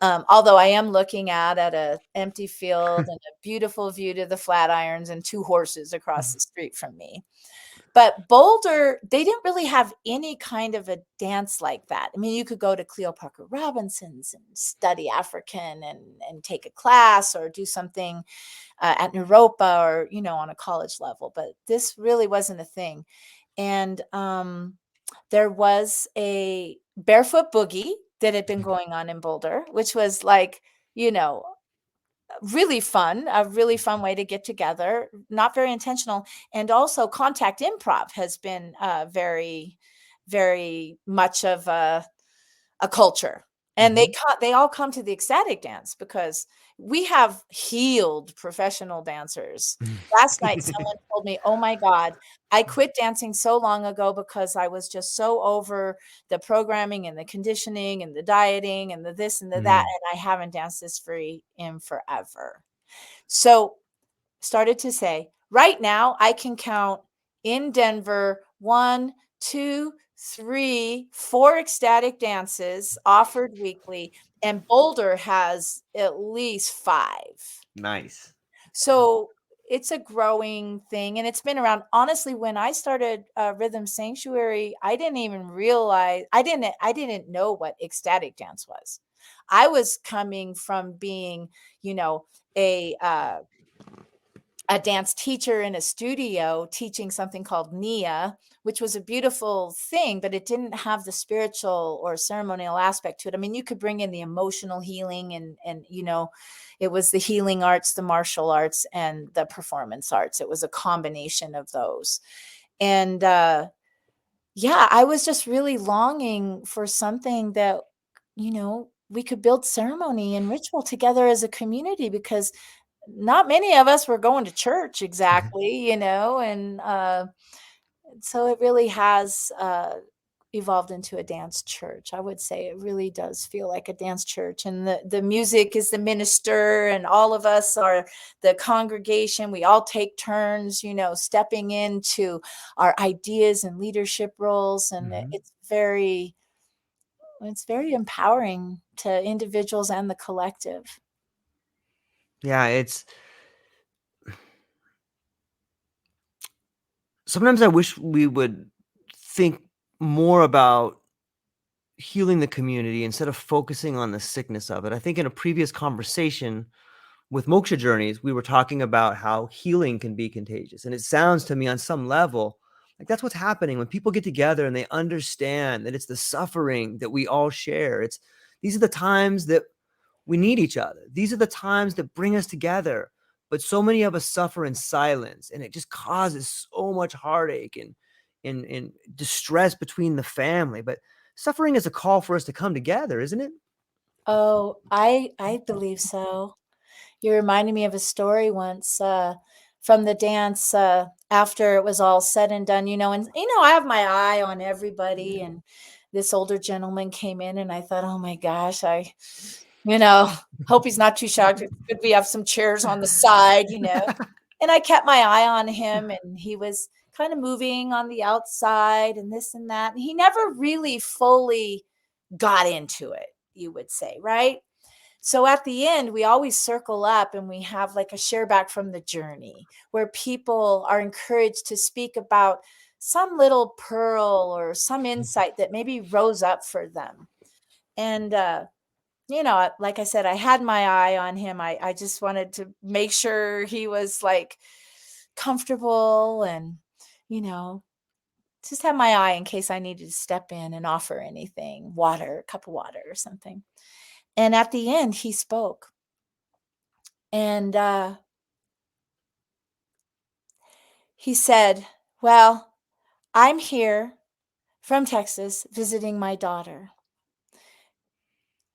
Although I am looking at a empty field and a beautiful view to the Flatirons and two horses across the street from me. But Boulder, they didn't really have any kind of a dance like that. I mean, you could go to Cleo Parker Robinson's and study African and take a class or do something at Naropa or, on a college level. But this really wasn't a thing. And there was a barefoot boogie that had been going on in Boulder, which was like, you know, a really fun way to get together, not very intentional. And also contact improv has been very, very much of a culture. And Mhm. they all come to the ecstatic dance because we have healed professional dancers. Last night, someone told me, "Oh my God, I quit dancing so long ago because I was just so over the programming and the conditioning and the dieting and the this and the that, Mm. and I haven't danced this free in forever." So started to say, right now I can count in Denver 1, 2, 3, 4 ecstatic dances offered weekly, and Boulder has at least 5. Nice. So it's a growing thing and it's been around. Honestly, when I started Rhythm Sanctuary, I didn't even realize I didn't know what ecstatic dance was. I was coming from being, you know, a a dance teacher in a studio teaching something called Nia, which was a beautiful thing, but it didn't have the spiritual or ceremonial aspect to it. I mean, you could bring in the emotional healing and it was the healing arts, the martial arts, and the performance arts. It was a combination of those. And yeah, I was just really longing for something that, we could build ceremony and ritual together as a community because not many of us were going to church exactly, and so it really has evolved into a dance church. I would say it really does feel like a dance church, and the music is the minister, and all of us are the congregation. We all take turns, stepping into our ideas and leadership roles, and Mhm. it's very empowering to individuals and the collective. Yeah, it's sometimes I wish we would think more about healing the community instead of focusing on the sickness of it. I think in a previous conversation with Moksha Journeys, we were talking about how healing can be contagious. And it sounds to me on some level like that's what's happening when people get together and they understand that it's the suffering that we all share. These are the times that we need each other. These are the times that bring us together. But so many of us suffer in silence, and it just causes so much heartache and distress between the family. But suffering is a call for us to come together, isn't it? Oh, I believe so. You reminded me of a story once from the dance after it was all said and done, and I have my eye on everybody. And this older gentleman came in, and I thought, oh my gosh, you know, hope he's not too shocked. Could we have some chairs on the side? And I kept my eye on him, and he was kind of moving on the outside and this and that. And he never really fully got into it, you would say, right? So at the end, we always circle up and we have like a share back from the journey where people are encouraged to speak about some little pearl or some insight that maybe rose up for them. And, like I said, I had my eye on him. I just wanted to make sure he was like comfortable and, you know, just have my eye in case I needed to step in and offer anything, water, a cup of water or something. And at the end, he spoke. And he said, "Well, I'm here from Texas visiting my daughter.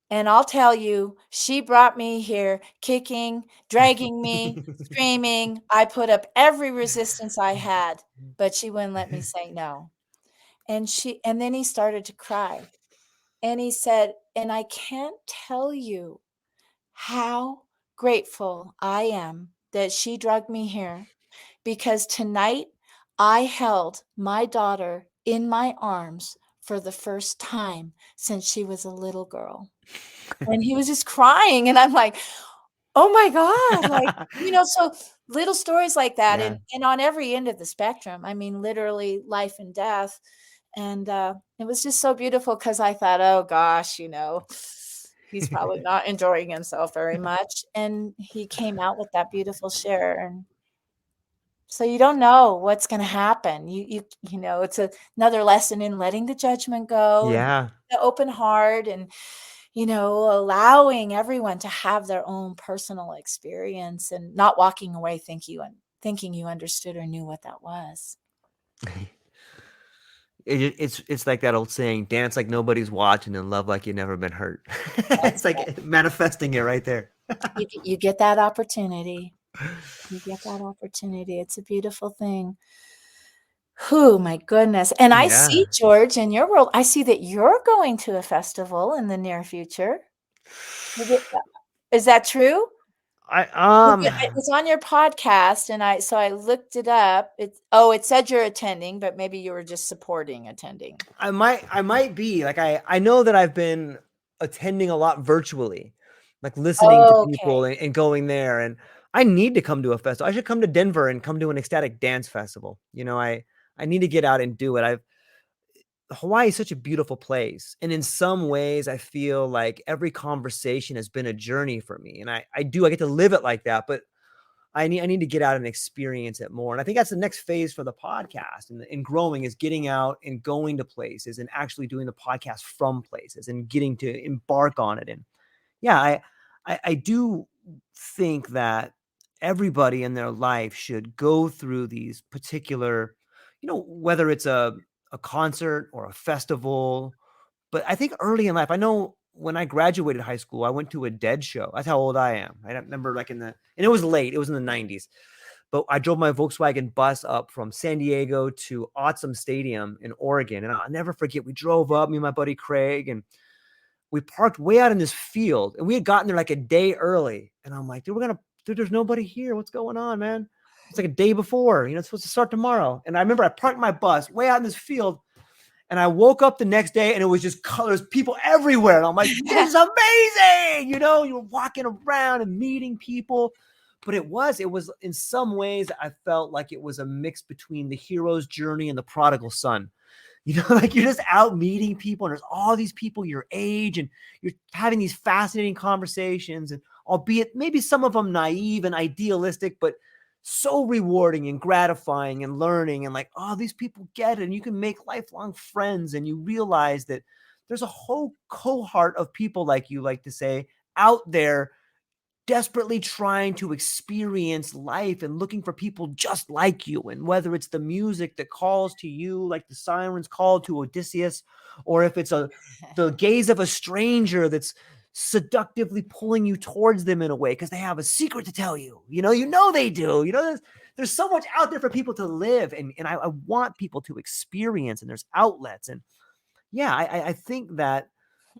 And I'll tell you, she brought me here kicking, dragging me, screaming. I put up every resistance I had, but she wouldn't let me say no." And then he started to cry. And he said, and I can't tell you how grateful I am that she drugged me here, because tonight I held my daughter in my arms for the first time since she was a little girl. And he was just crying, and I'm like, "Oh my god," like, so little stories like that, Yeah. and on every end of the spectrum, I mean, literally life and death, and, it was just so beautiful because I thought, "Oh gosh," "he's probably not enjoying himself very much," and he came out with that beautiful share, and so you don't know what's gonna happen. It's another lesson in letting the judgment go and Yeah. the open heart and, allowing everyone to have their own personal experience and not walking away thinking you understood or knew what that was. It's like that old saying, dance like nobody's watching and love like you never been hurt. That's It's like manifesting it right there. you get that opportunity. You get that opportunity. It's a beautiful thing. Oh my goodness. And I Yeah. see, George, in your world, I see that you're going to a festival in the near future. Is it is that true? I It's on your podcast, and I looked it up. It said you're attending, but maybe you were just supporting attending. I might be like I know that I've been attending a lot virtually, like listening to Okay. people and going there, and I need to come to a festival. I should come to Denver and come to an ecstatic dance festival. I need to get out and do it. I've Hawaii is such a beautiful place, and in some ways I feel like every conversation has been a journey for me, and I get to live it like that, but I need to get out and experience it more. And I think that's the next phase for the podcast and growing, is getting out and going to places and actually doing the podcast from places and getting to embark on it. And yeah, I do think that everybody in their life should go through these particular, whether it's a concert or a festival. But I think early in life, I know when I graduated high school, I went to a Dead show. That's how old I am. I remember and it was late. It was in the 90s. But I drove my Volkswagen bus up from San Diego to Autzum Stadium in Oregon. And I'll never forget, we drove up, me and my buddy Craig, and we parked way out in this field. And we had gotten there like a day early. And I'm like, dude, there's nobody here. What's going on, man? It's like a day before, it's supposed to start tomorrow. And I remember I parked my bus way out in this field, and I woke up the next day and it was just colors, people everywhere. And I'm like, this is amazing. You're walking around and meeting people. But it was in some ways, I felt like it was a mix between the hero's journey and the prodigal son. Like you're just out meeting people, and there's all these people your age, and you're having these fascinating conversations, and albeit maybe some of them naive and idealistic, but so rewarding and gratifying and learning, and like, oh, these people get it, and you can make lifelong friends, and you realize that there's a whole cohort of people, like you like to say, out there desperately trying to experience life and looking for people just like you. And whether it's the music that calls to you, like the sirens called to Odysseus, or if it's the gaze of a stranger that's seductively pulling you towards them in a way because they have a secret to tell you. They do. There's so much out there for people to live, and I want people to experience, and there's outlets. And yeah, I think that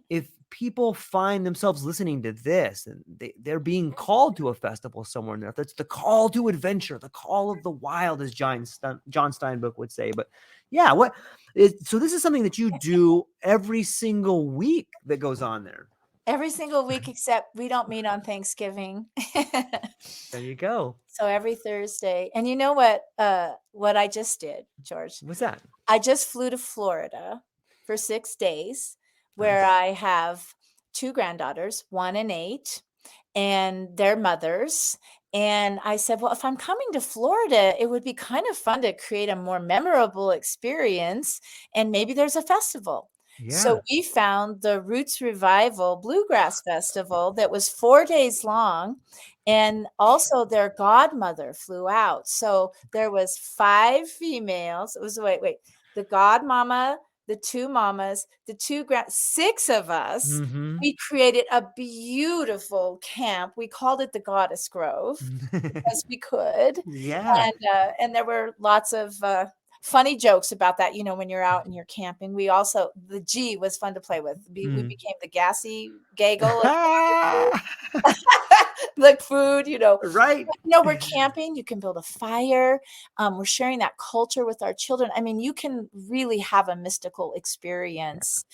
if people find themselves listening to this, and they're being called to a festival somewhere in there, that's the call to adventure, the call of the wild, as John Steinbeck would say. But yeah, so this is something that you do every single week that goes on there. Every single week except we don't meet on Thanksgiving. There you go. So every Thursday. And you know what I just did, George? What's that? I just flew to Florida for 6 days, where Nice. I have 2 granddaughters, 1 and 8, and their mothers. And I said, well, if I'm coming to Florida, it would be kind of fun to create a more memorable experience. And maybe there's a festival. So Yeah. we found the Roots Revival Bluegrass Festival that was 4 days long. And also their godmother flew out. So there was 5 females. It was, wait, the godmama, the 2 mamas, the 6 of us. Mm-hmm. We created a beautiful camp. We called it the Goddess Grove because we could. Yeah. And there were lots of funny jokes about that. When you're out and you're camping, the G was fun to play with. We became the gassy gaggle of like food, Right. we're camping, you can build a fire. We're sharing that culture with our children. I mean, you can really have a mystical experience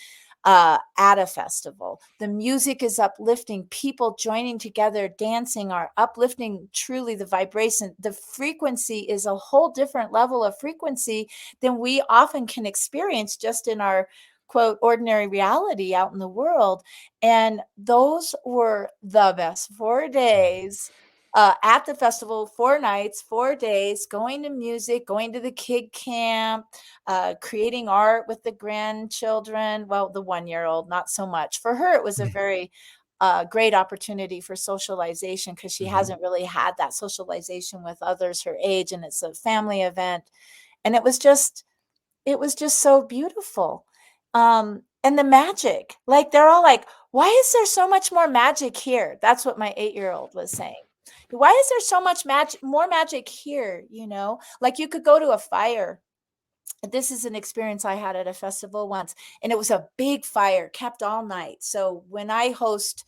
at a festival. The music is uplifting, people joining together, dancing are uplifting truly the vibration. The frequency is a whole different level of frequency than we often can experience just in our quote ordinary reality out in the world. And those were the best 4 days at the festival, 4 nights, 4 days, going to music, going to the kid camp, creating art with the grandchildren. Well, the 1-year-old, not so much. For her, it was a very great opportunity for socialization because she hasn't really had that socialization with others her age, and it's a family event. And it was just so beautiful. And the magic, like they're all like, why is there so much more magic here? That's what my 8-year-old was saying. Why is there so much more magic here? Like you could go to a fire. This is an experience I had at a festival once, and it was a big fire kept all night. So when I host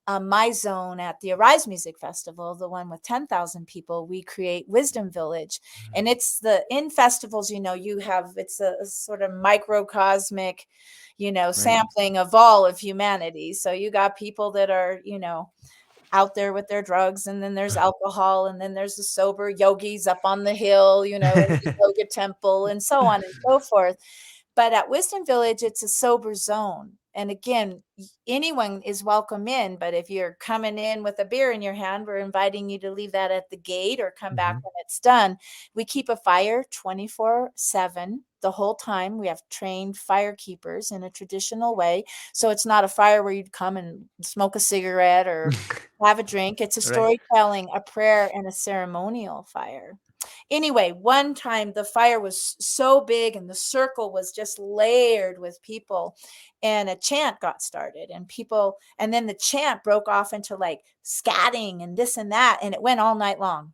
my zone at the Arise Music Festival, the one with 10,000 people, we create Wisdom Village. And it's in festivals, it's a sort of microcosmic, sampling of all of humanity. So you got people that are, out there with their drugs, and then there's alcohol, and then there's the sober yogis up on the hill, in the yoga temple, and so on and so forth. But at Wisdom Village, it's a sober zone. And again, anyone is welcome in. But if you're coming in with a beer in your hand, we're inviting you to leave that at the gate or come back when it's done. We keep a fire 24/7 the whole time. We have trained fire keepers in a traditional way. So it's not a fire where you'd come and smoke a cigarette or have a drink. It's a storytelling, a prayer, and a ceremonial fire. Anyway, one time the fire was so big and the circle was just layered with people, and a chant got started, and then the chant broke off into like scatting and this and that, and it went all night long.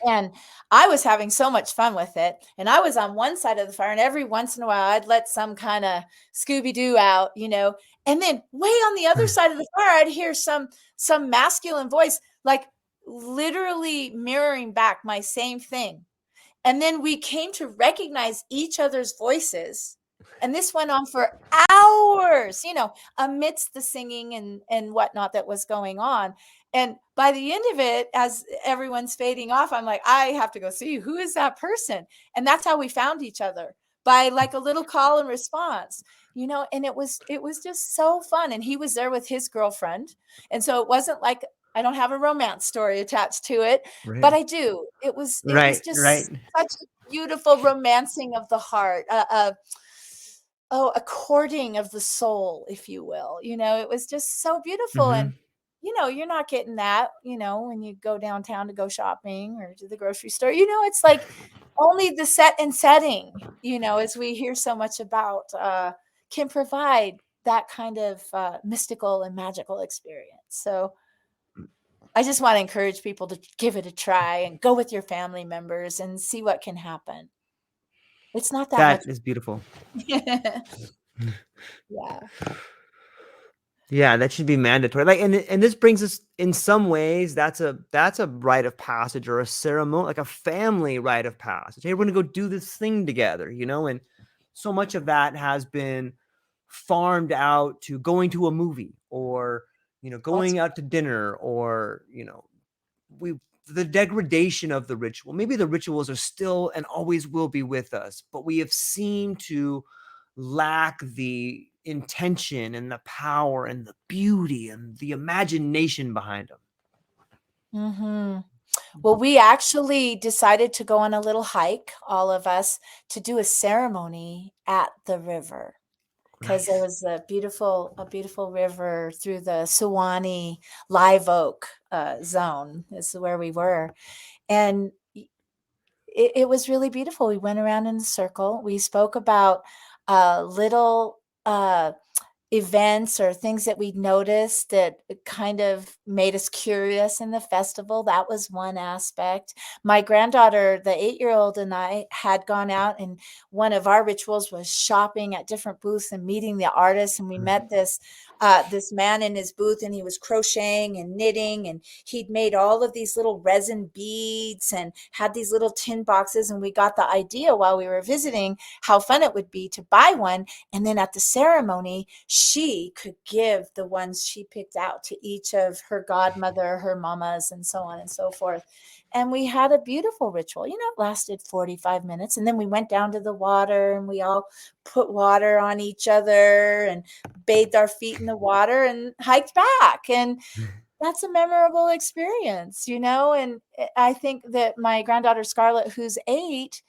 And I was having so much fun with it. And I was on one side of the fire, and every once in a while I'd let some kind of Scooby-Doo out, and then way on the other side of the fire, I'd hear some masculine voice, like literally mirroring back my same thing. And then we came to recognize each other's voices. And this went on for hours, amidst the singing and whatnot that was going on. And by the end of it, as everyone's fading off, I'm like, I have to go see who is that person. And that's how we found each other, by like a little call and response, and it was just so fun. And he was there with his girlfriend. And so it wasn't like I don't have a romance story attached to it, but I do. It was just such a beautiful romancing of the heart, a courting of the soul, if you will. It was just so beautiful. And you're not getting that, when you go downtown to go shopping or to the grocery store. It's like only the set and setting, as we hear so much about, can provide that kind of mystical and magical experience. So I just want to encourage people to give it a try and go with your family members and see what can happen. It's not that much. That is beautiful. Yeah. Yeah, that should be mandatory. Like, and this brings us, in some ways, that's a rite of passage, or a ceremony, like a family rite of passage. Hey, we're gonna go do this thing together, and so much of that has been farmed out to going to a movie, or going out to dinner, or the degradation of the ritual. Maybe the rituals are still and always will be with us, but we have seemed to lack the intention and the power and the beauty and the imagination behind them. Well, we actually decided to go on a little hike, all of us, to do a ceremony at the river, because there was a beautiful river through the Suwannee live oak zone is where we were. And it was really beautiful. We went around in a circle. We spoke about little events or things that we noticed that kind of made us curious in the festival. That was one aspect. My granddaughter, the 8-year-old, and I had gone out, and one of our rituals was shopping at different booths and meeting the artists. And we met this man in his booth, and he was crocheting and knitting, and he'd made all of these little resin beads and had these little tin boxes. And we got the idea while we were visiting how fun it would be to buy one, and then at the ceremony, she could give the ones she picked out to each of her godmother, her mamas, and so on and so forth. And we had a beautiful ritual. It lasted 45 minutes. And then we went down to the water, and we all put water on each other and bathed our feet in the water and hiked back. And that's a memorable experience. And I think that my granddaughter Scarlett, who's 8,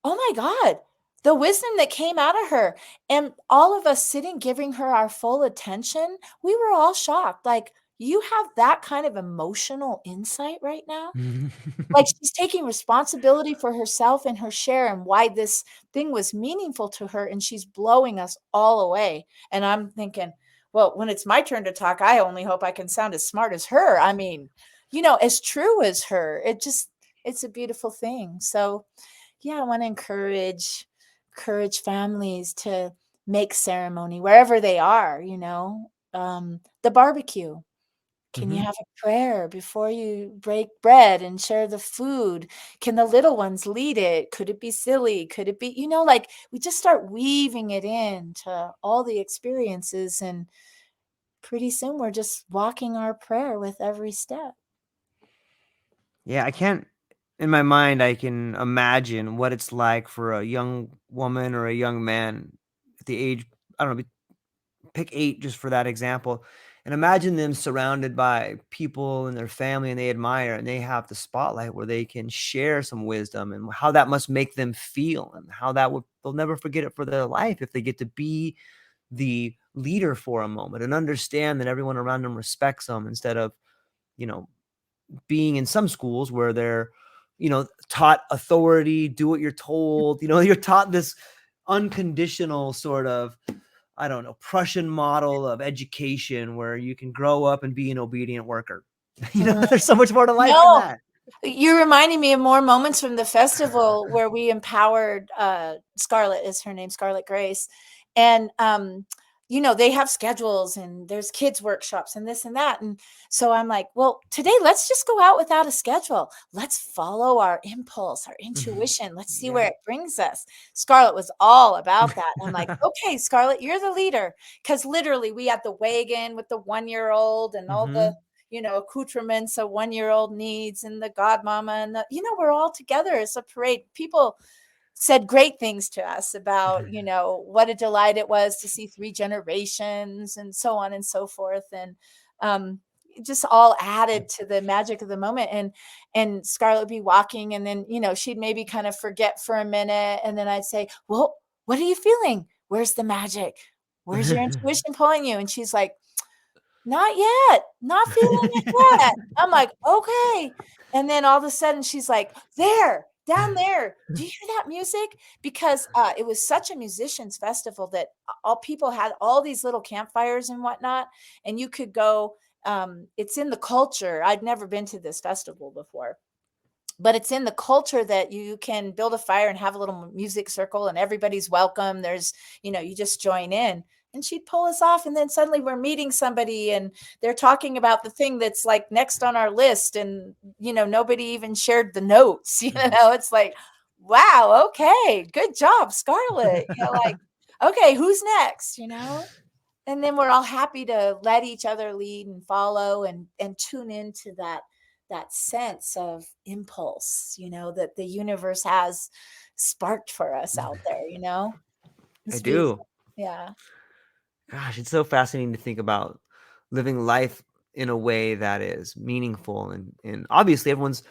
oh my God, the wisdom that came out of her, and all of us sitting, giving her our full attention, we were all shocked. Like, you have that kind of emotional insight right now? Like, she's taking responsibility for herself and her share and why this thing was meaningful to her, and she's blowing us all away. And I'm thinking, well, when it's my turn to talk, I only hope I can sound as smart as her. I mean, as true as her. It's a beautiful thing. So yeah, I want to encourage families to make ceremony wherever they are. The barbecue. Can you Mhm. have a prayer before you break bread and share the food? Can the little ones lead it? Could it be silly? Could it be, like, we just start weaving it into all the experiences, and pretty soon we're just walking our prayer with every step. Yeah, I can't in my mind, I can imagine what it's like for a young woman or a young man at the age, I don't know, pick 8 just for that example, and imagine them surrounded by people in their family and they admire, and they have the spotlight where they can share some wisdom, and how that must make them feel, and how they'll never forget it for their life if they get to be the leader for a moment and understand that everyone around them respects them, instead of, you know, being in some schools where they're, taught authority, do what you're told, you're taught this unconditional sort of, I don't know, Prussian model of education where you can grow up and be an obedient worker. Mm. There's so much more to life than No, that. you're reminding me of more moments from the festival where we empowered, Scarlett is her name, Scarlett Grace. And, they have schedules, and there's kids workshops and this and that. And so I'm like, well, today let's just go out without a schedule. Let's follow our impulse, our intuition. Let's see where Yeah. it brings us. Scarlett was all about that. I'm like, okay, Scarlett, you're the leader. Cause literally we had the wagon with the 1-year-old and all the, Mhm. accoutrements a 1-year-old needs, and the godmama, and we're all together as a parade. People said great things to us about, what a delight it was to see 3 generations and so on and so forth. And it just all added to the magic of the moment. And Scarlett would be walking, and then, she'd maybe kind of forget for a minute. And then I'd say, well, what are you feeling? Where's the magic? Where's your intuition pulling you? And she's like, not yet, not feeling it yet. I'm like, "Okay." And then all of a sudden she's like, "There, down there. Do you hear that music?" Because, it was such a musicians festival that all people had all these little campfires and whatnot, and you could go, it's in the culture. I'd never been to this festival before, but it's in the culture that you can build a fire and have a little music circle, and everybody's welcome. There's, you just join in. And she'd pull us off, and then suddenly we're meeting somebody, and they're talking about the thing that's like next on our list, and nobody even shared the notes. It's like, wow, okay, good job, Scarlett. Like, okay, who's next? And then we're all happy to let each other lead and follow, and tune into that sense of impulse, that the universe has sparked for us out there. I It's do. beautiful. Yeah. Gosh, it's so fascinating to think about living life in a way that is meaningful, and obviously everyone's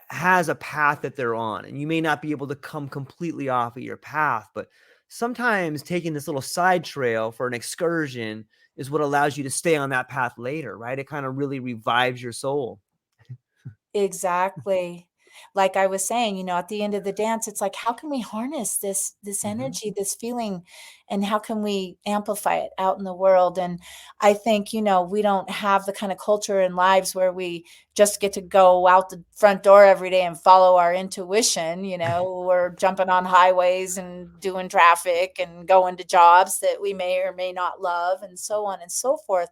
has a path that they're on, and you may not be able to come completely off of your path, but sometimes taking this little side trail for an excursion is what allows you to stay on that path later, right? It kind of really revives your soul. Exactly. Like I was saying, at the end of the dance, it's like, how can we harness this Mhm. energy, this feeling, and how can we amplify it out in the world? And I think, you know, we don't have the kind of culture and lives where we just get to go out the front door every day and follow our intuition. You know, we're jumping on highways and doing traffic and going to jobs that we may or may not love, and so on and so forth.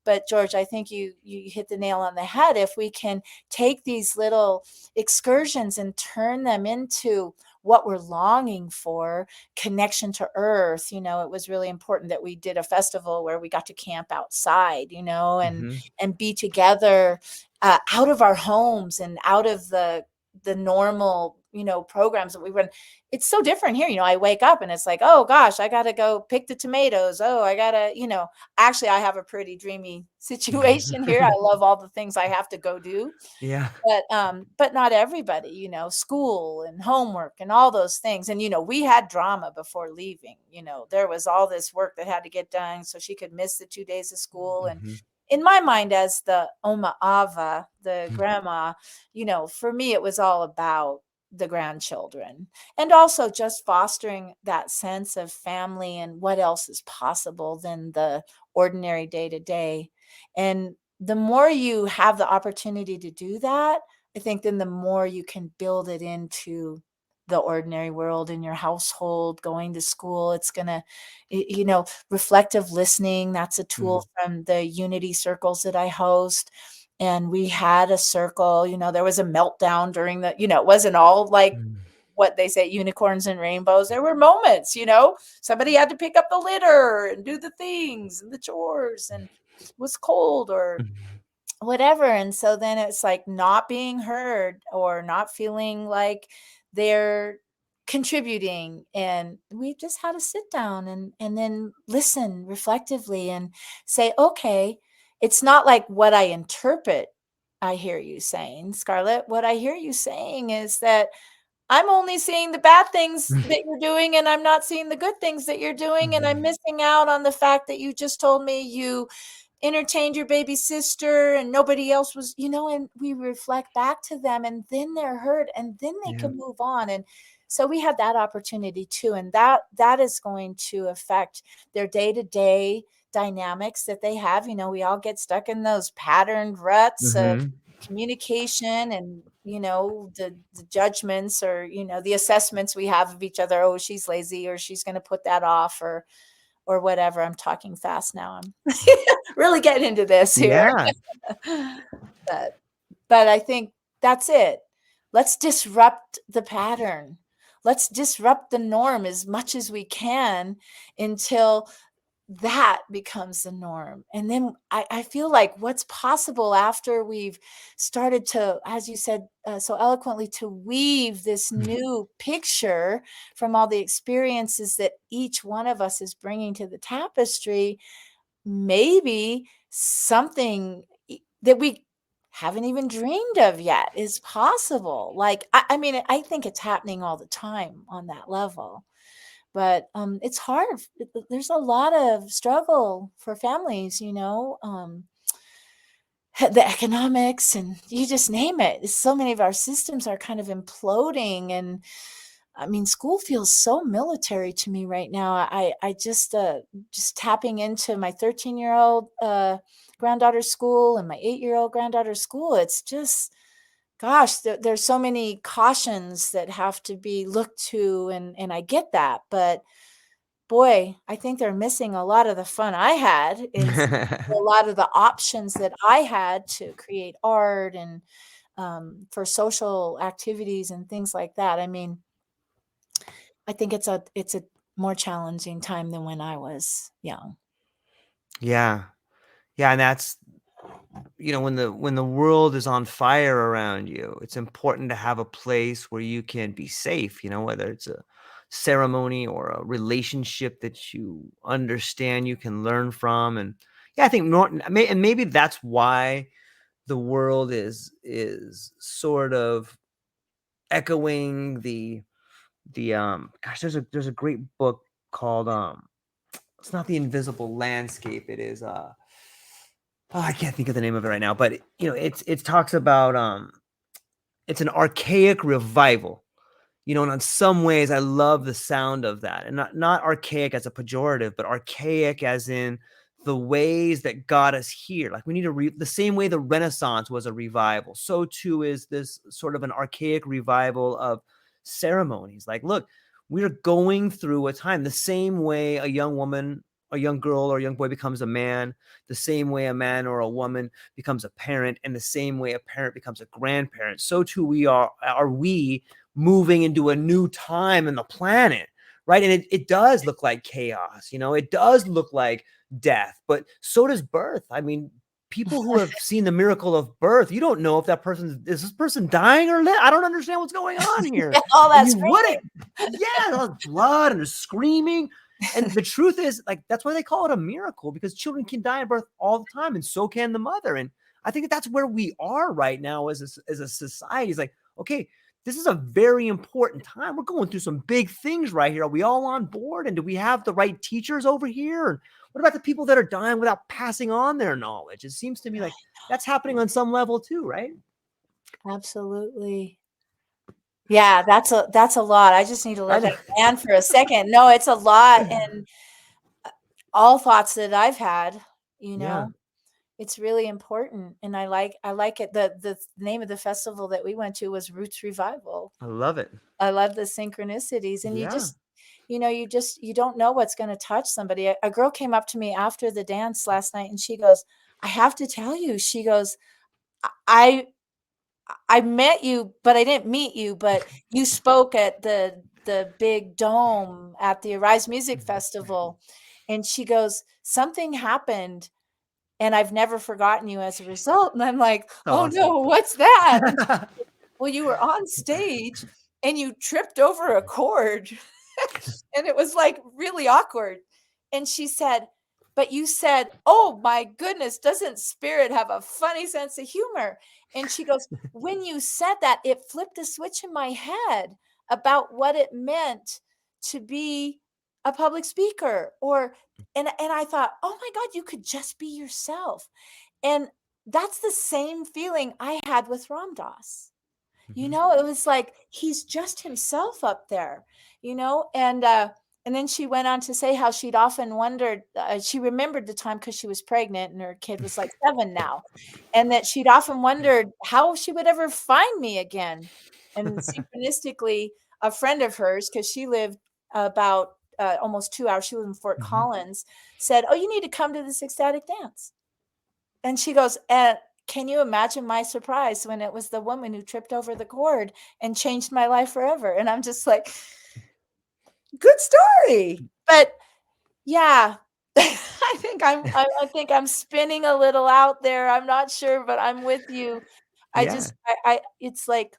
But George, I think you hit the nail on the head. If we can take these little excursions and turn them into what we're longing for, connection to earth. You know, it was really important that we did a festival where we got to camp outside, you know, and be together, out of our homes and out of the normal, you know, programs that we run. It's so different here. You know, I wake up and it's like, oh gosh, I gotta go pick the tomatoes. Oh, I gotta, you know, actually I have a pretty dreamy situation here. I love all the things I have to go do. Yeah. But not everybody, you know, school and homework and all those things. And, you know, we had drama before leaving. You know, there was all this work that had to get done so she could miss the 2 days of school. And Mhm. in my mind, as the Oma Ava, the grandma, you know, for me, it was all about the grandchildren, and also just fostering that sense of family and what else is possible than the ordinary day to day. And the more you have the opportunity to do that, I think then the more you can build it into the ordinary world in your household, going to school. It's going to, you know, reflective listening. That's a tool Mhm. from the unity circles that I host. And we had a circle, you know, there was a meltdown during the, you know, it wasn't all like Mm. what they say, unicorns and rainbows. There were moments, you know, somebody had to pick up the litter and do the things and the chores, and it was cold or Mhm. whatever. And so then it's like not being heard or not feeling like they're contributing. And we just had to sit down and then listen reflectively and say, okay, it's not like what I interpret. I hear you saying, Scarlett, what I hear you saying is that I'm only seeing the bad things that you're doing, and I'm not seeing the good things that you're doing. And I'm Mhm. missing out on the fact that you just told me you entertained your baby sister and nobody else was, you know, and we reflect back to them, and then they're heard, and then they Yeah. can move on. And so we had that opportunity too. And that is going to affect their day-to-day dynamics that they have. You know, we all get stuck in those patterned ruts of Mhm. communication and, you know, the judgments or, you know, the assessments we have of each other. Oh, she's lazy, or she's going to put that off, or whatever. I'm talking fast now. I'm really getting into this here. Yeah. but but I think that's it. Let's disrupt the pattern. Let's disrupt the norm as much as we can until that becomes the norm. And then I feel like what's possible after we've started to, as you said so eloquently, to weave this new picture from all the experiences that each one of us is bringing to the tapestry, maybe something that we haven't even dreamed of yet is possible. Like, I mean, I think it's happening all the time on that level, but it's hard. There's a lot of struggle for families, you know, the economics, and you just name it. So many of our systems are kind of imploding. And I mean, school feels so military to me right now. I just tapping into my 13-year-old granddaughter's school and my 8-year-old granddaughter's school. It's just, gosh, there's so many cautions that have to be looked to, and I get that, but boy, I think they're missing a lot of the fun I had in a lot of the options that I had to create art and for social activities and things like that. I mean, I think it's a more challenging time than when I was young. Yeah. Yeah, and that's, when the world is on fire around you, it's important to have a place where you can be safe, whether it's a ceremony or a relationship that you understand, you can learn from. And yeah, I think Norton, and maybe that's why the world is sort of echoing the gosh, there's a great book called it's not The Invisible Landscape. It is I can't think of the name of it right now, but it talks about it's an archaic revival, And in some ways I love the sound of that, and not archaic as a pejorative, but archaic as in the ways that got us here. Like we need to the same way the Renaissance was a revival, so too is this sort of an archaic revival of ceremonies. Like, look, we're going through a time the same way a young woman, a young girl or a young boy becomes a man, the same way a man or a woman becomes a parent, and the same way a parent becomes a grandparent, so too are we moving into a new time in the planet, right? And it does look like chaos, it does look like death, but so does birth. I mean, people who have seen the miracle of birth, you don't know if is this person dying or I don't understand what's going on here. All that And you wouldn't, screaming. yeah, there's blood and there's screaming. And the truth is, like, that's why they call it a miracle, because children can die at birth all the time, and so can the mother. And I think that's where we are right now as a society. It's like, okay, this is a very important time. We're going through some big things right here. Are we all on board? And do we have the right teachers over here? And what about the people that are dying without passing on their knowledge? It seems to me like that's happening on some level too, right? Absolutely. Yeah, that's a lot. I just need to let that land for a second. No, it's a lot, and all thoughts that I've had, Yeah. it's really important, and I like it. The name of the festival that we went to was Roots Revival. I love it. I love the synchronicities, and Yeah. you don't know what's going to touch somebody. A girl came up to me after the dance last night, and she goes, "I have to tell you," she goes, I met you, but I didn't meet you, but you spoke at the big dome at the Arise Music Festival." And she goes, "Something happened, and I've never forgotten you as a result." And I'm like, "Oh Awesome. no, what's that?" And well, you were on stage and you tripped over a cord. And it was like really awkward. And she said, "But you said, 'Oh my goodness, doesn't Spirit have a funny sense of humor?'" And she goes, "When you said that, it flipped a switch in my head about what it meant to be a public speaker." And I thought, "Oh my God, you could just be yourself." And that's the same feeling I had with Ram Dass. It was like he's just himself up there, and then she went on to say how she'd often wondered, she remembered the time because she was pregnant and her kid was like 7 now, and that she'd often wondered how she would ever find me again. And synchronistically, a friend of hers, because she lived about almost 2 hours, she lived in Fort Collins, said, "Oh, you need to come to this ecstatic dance." And she goes, "Can you imagine my surprise when it was the woman who tripped over the cord and changed my life forever?" And I'm just like, good story. But yeah, I think I'm spinning a little out there. I'm not sure, but I'm with you. I Yeah. just I it's like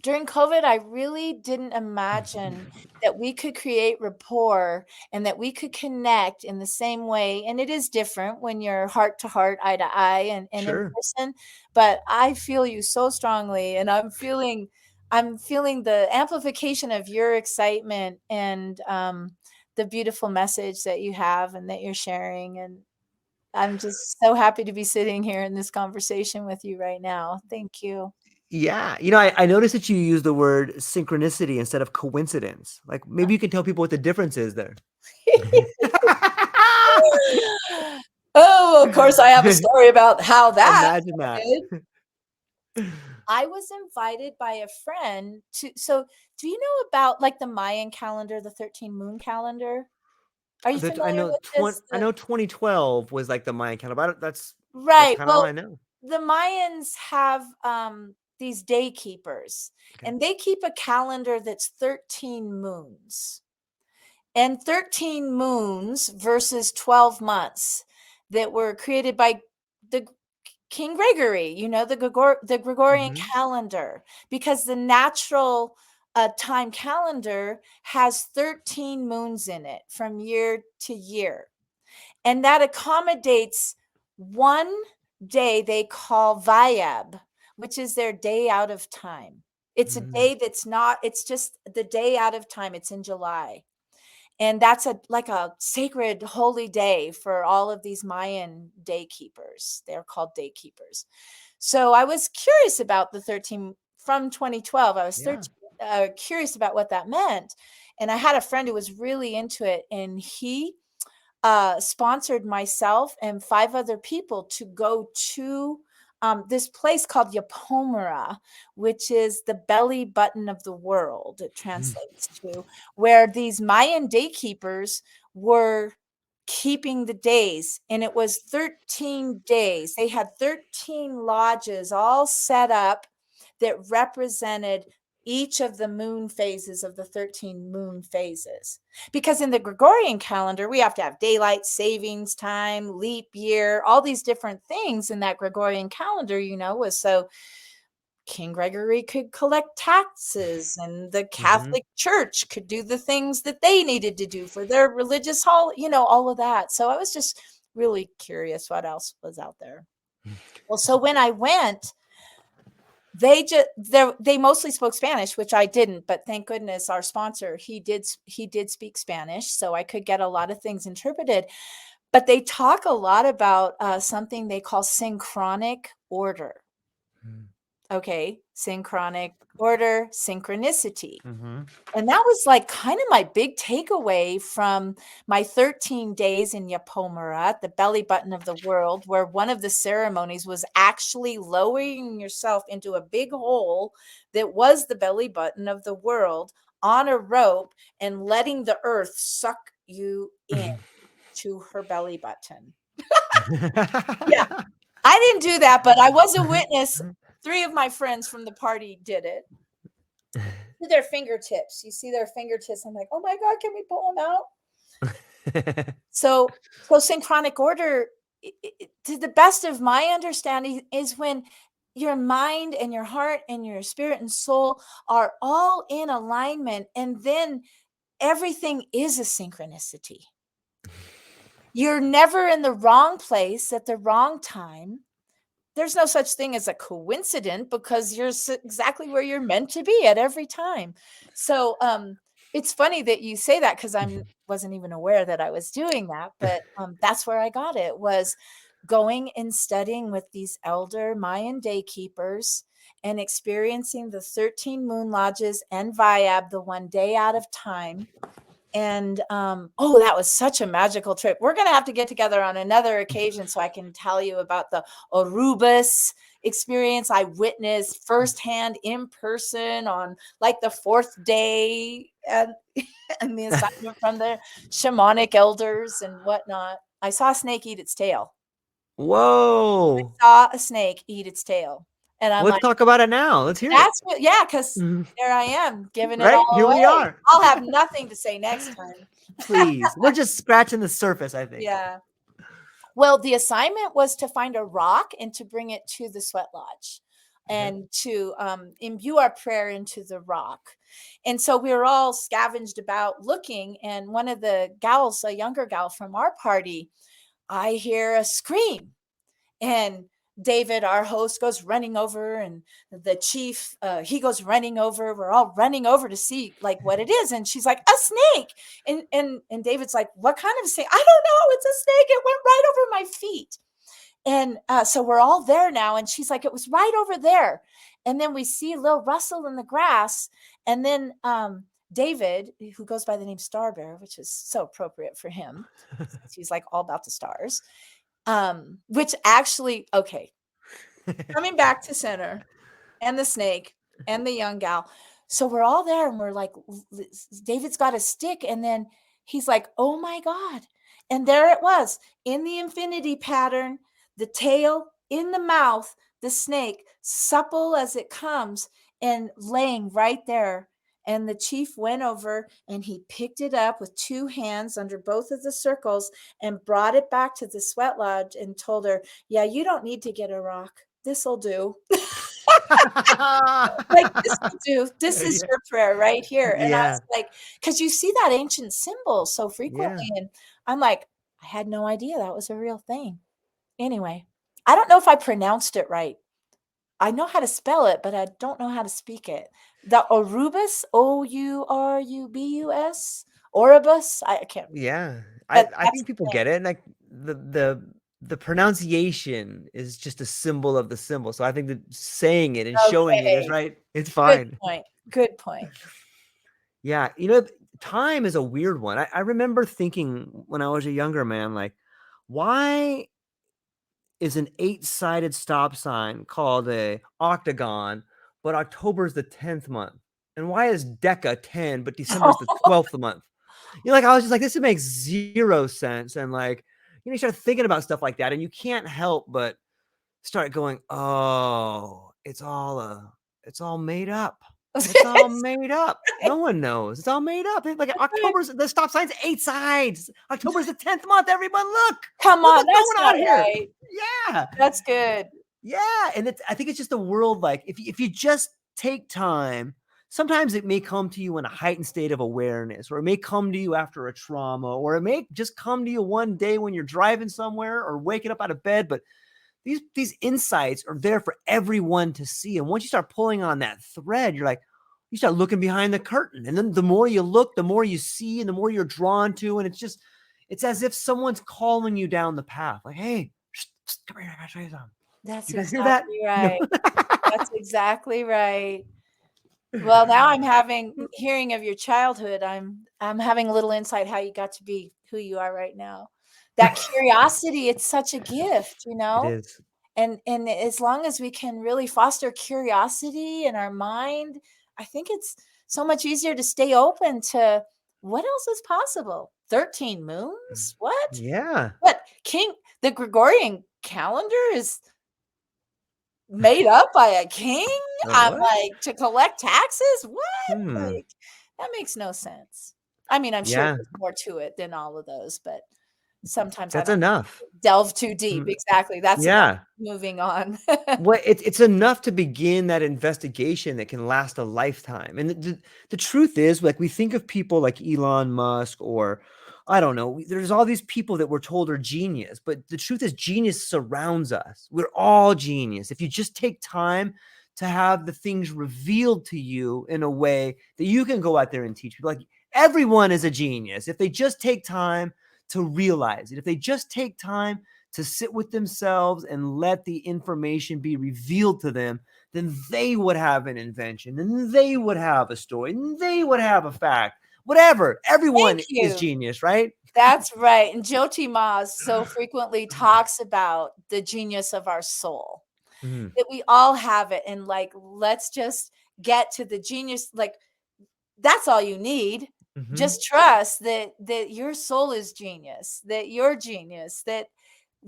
during COVID, I really didn't imagine that we could create rapport and that we could connect in the same way. And it is different when you're heart to heart, eye to eye, and in Sure. person. But I feel you so strongly, and I'm feeling the amplification of your excitement and the beautiful message that you have and that you're sharing. And I'm just so happy to be sitting here in this conversation with you right now. Thank you. Yeah. I noticed that you use the word synchronicity instead of coincidence. Like, maybe you can tell people what the difference is there. Oh, of course, I have a story about how that Imagine that. started. I was invited by a friend do you know about like the Mayan calendar, the 13 moon calendar? Are you I familiar know with this? I know 2012 was like the Mayan calendar, but that's Right. kind of all Well, I know. the Mayans have these day keepers, Okay. and they keep a calendar that's 13 moons. And 13 moons versus 12 months that were created by the King Gregory, the Gregorian Hmm. calendar, because the natural time calendar has 13 moons in it from year to year. And that accommodates one day they call Vayab, which is their day out of time. It's a day it's just the day out of time. It's in July. And that's like a sacred holy day for all of these Mayan day keepers. They're called day keepers. So I was curious about the 13 from 2012. I was Yeah. 13. curious about what that meant. And I had a friend who was really into it, and he sponsored myself and 5 other people to go to this place called Yapomera, which is the belly button of the world, it translates to, where these Mayan day keepers were keeping the days. And it was 13 days. They had 13 lodges all set up that represented each of the moon phases of the 13 moon phases. Because in the Gregorian calendar, we have to have daylight savings time, leap year, all these different things in that Gregorian calendar, was so King Gregory could collect taxes and the Catholic Church could do the things that they needed to do for their religious hall, all of that. So I was just really curious what else was out there. Well, so when I went, they mostly spoke Spanish, which I didn't, but thank goodness our sponsor, he did speak Spanish, so I could get a lot of things interpreted. But they talk a lot about something they call synchronic order. Okay, synchronic order, synchronicity. And that was like kind of my big takeaway from my 13 days in Yapomera, the belly button of the world, where one of the ceremonies was actually lowering yourself into a big hole that was the belly button of the world on a rope and letting the earth suck you in to her belly button. Yeah, I didn't do that, but I was a witness. 3 of my friends from the party did it. Their fingertips. You see their fingertips. I'm like, oh my God, can we pull them out? So synchronic order, to the best of my understanding, is when your mind and your heart and your spirit and soul are all in alignment, and then everything is a synchronicity. You're never in the wrong place at the wrong time. There's no such thing as a coincidence because you're exactly where you're meant to be at every time. So it's funny that you say that, because I wasn't even aware that I was doing that, but that's where I got it, was going and studying with these elder Mayan day keepers and experiencing the 13 moon lodges and Viab, the one day out of time. And that was such a magical trip. We're going to have to get together on another occasion so I can tell you about the Orubus experience I witnessed firsthand in person on like the 4th day, and the assignment from the shamanic elders and whatnot. I saw a snake eat its tail. Whoa. I saw a snake eat its tail. And I'm Let's talk about it now. Let's hear that's what, yeah, because there I am giving it all Here away. we are. I'll have nothing to say next time. Please. We're just scratching the surface, I think. Yeah. Well, the assignment was to find a rock and to bring it to the sweat lodge and to imbue our prayer into the rock. And so we were all scavenged about looking. And one of the gals, a younger gal from our party, I hear a scream. And David, our host, goes running over, and the chief, he goes running over. We're all running over to see like what it is. And she's like, a snake. And David's like, what kind of snake? I don't know. It's a snake. It went right over my feet. And so we're all there now. And she's like, it was right over there. And then we see a little rustle in the grass. And then David, who goes by the name Star Bear, which is so appropriate for him, he's like all about the stars. Which actually, okay, coming back to center and the snake and the young gal. So we're all there and we're like, David's got a stick. And then he's like, oh my God. And there it was in the infinity pattern, the tail in the mouth, the snake, supple as it comes and laying right there. And the chief went over and he picked it up with 2 hands under both of the circles and brought it back to the sweat lodge and told her, yeah, you don't need to get a rock. This'll do. Like, this will do. This is your prayer right here. And I was like, because you see that ancient symbol so frequently. And I'm like, I had no idea that was a real thing. Anyway, I don't know if I pronounced it right. I know how to spell it, but I don't know how to speak it. The Orubus, Ourubus, Oribus. I can't. Yeah. I think people get it. Like the the pronunciation is just a symbol of the symbol. So I think that saying it and showing it is Okay. right. It's Good fine. point. Good point. Yeah. Time is a weird one. I remember thinking when I was a younger man, like, why is an 8-sided stop sign called a octagon, but October is the 10th month? And why is Deca 10, but December is the 12th month? Like, I was just like, this makes zero sense. And like, you start thinking about stuff like that, and you can't help but start going, oh, it's all made up. It's all made up. No one knows. It's all made up. Like the stop sign's 8 sides. October's the 10th month. Everyone, Come look on, what's that's going not on here. right. Yeah. That's good. Yeah. And I think it's just a world, like, if you just take time, sometimes it may come to you in a heightened state of awareness, or it may come to you after a trauma, or it may just come to you one day when you're driving somewhere or waking up out of bed. But these insights are there for everyone to see. And once you start pulling on that thread, you start looking behind the curtain. And then the more you look, the more you see, and the more you're drawn to. And it's as if someone's calling you down the path. Like, hey, come here, I gotta show you something. That's You guys hear that? exactly right. That's exactly right. Well, now I'm hearing of your childhood, I'm having a little insight how you got to be who you are right now. That curiosity, it's such a gift, It is. and as long as we can really foster curiosity in our mind, I think it's so much easier to stay open to what else is possible. 13 moons? What? Yeah. What? The Gregorian calendar is made up by a king? I'm What? like, to collect taxes? What? Hmm. Like, that makes no sense. I mean, I'm sure Yeah. there's more to it than all of those, but sometimes I That's don't enough. delve too deep. Mm, Exactly. That's enough. yeah. Moving on. Well, it's enough to begin that investigation that can last a lifetime. And the truth is, like, we think of people like Elon Musk, or I don't know, there's all these people that we're told are genius, but the truth is genius surrounds us. We're all genius. If you just take time to have the things revealed to you in a way that you can go out there and teach people, like, everyone is a genius. If they just take time to realize it, if they just take time to sit with themselves and let the information be revealed to them, then they would have an invention, and they would have a story, and they would have a fact. Whatever. Thank Everyone is you. genius, right? That's right. And Jyoti Mas so frequently talks about the genius of our soul, Mhm. that we all have it. And like, let's just get to the genius. Like, that's all you need. Mhm. Just trust that your soul is genius, that you're genius, that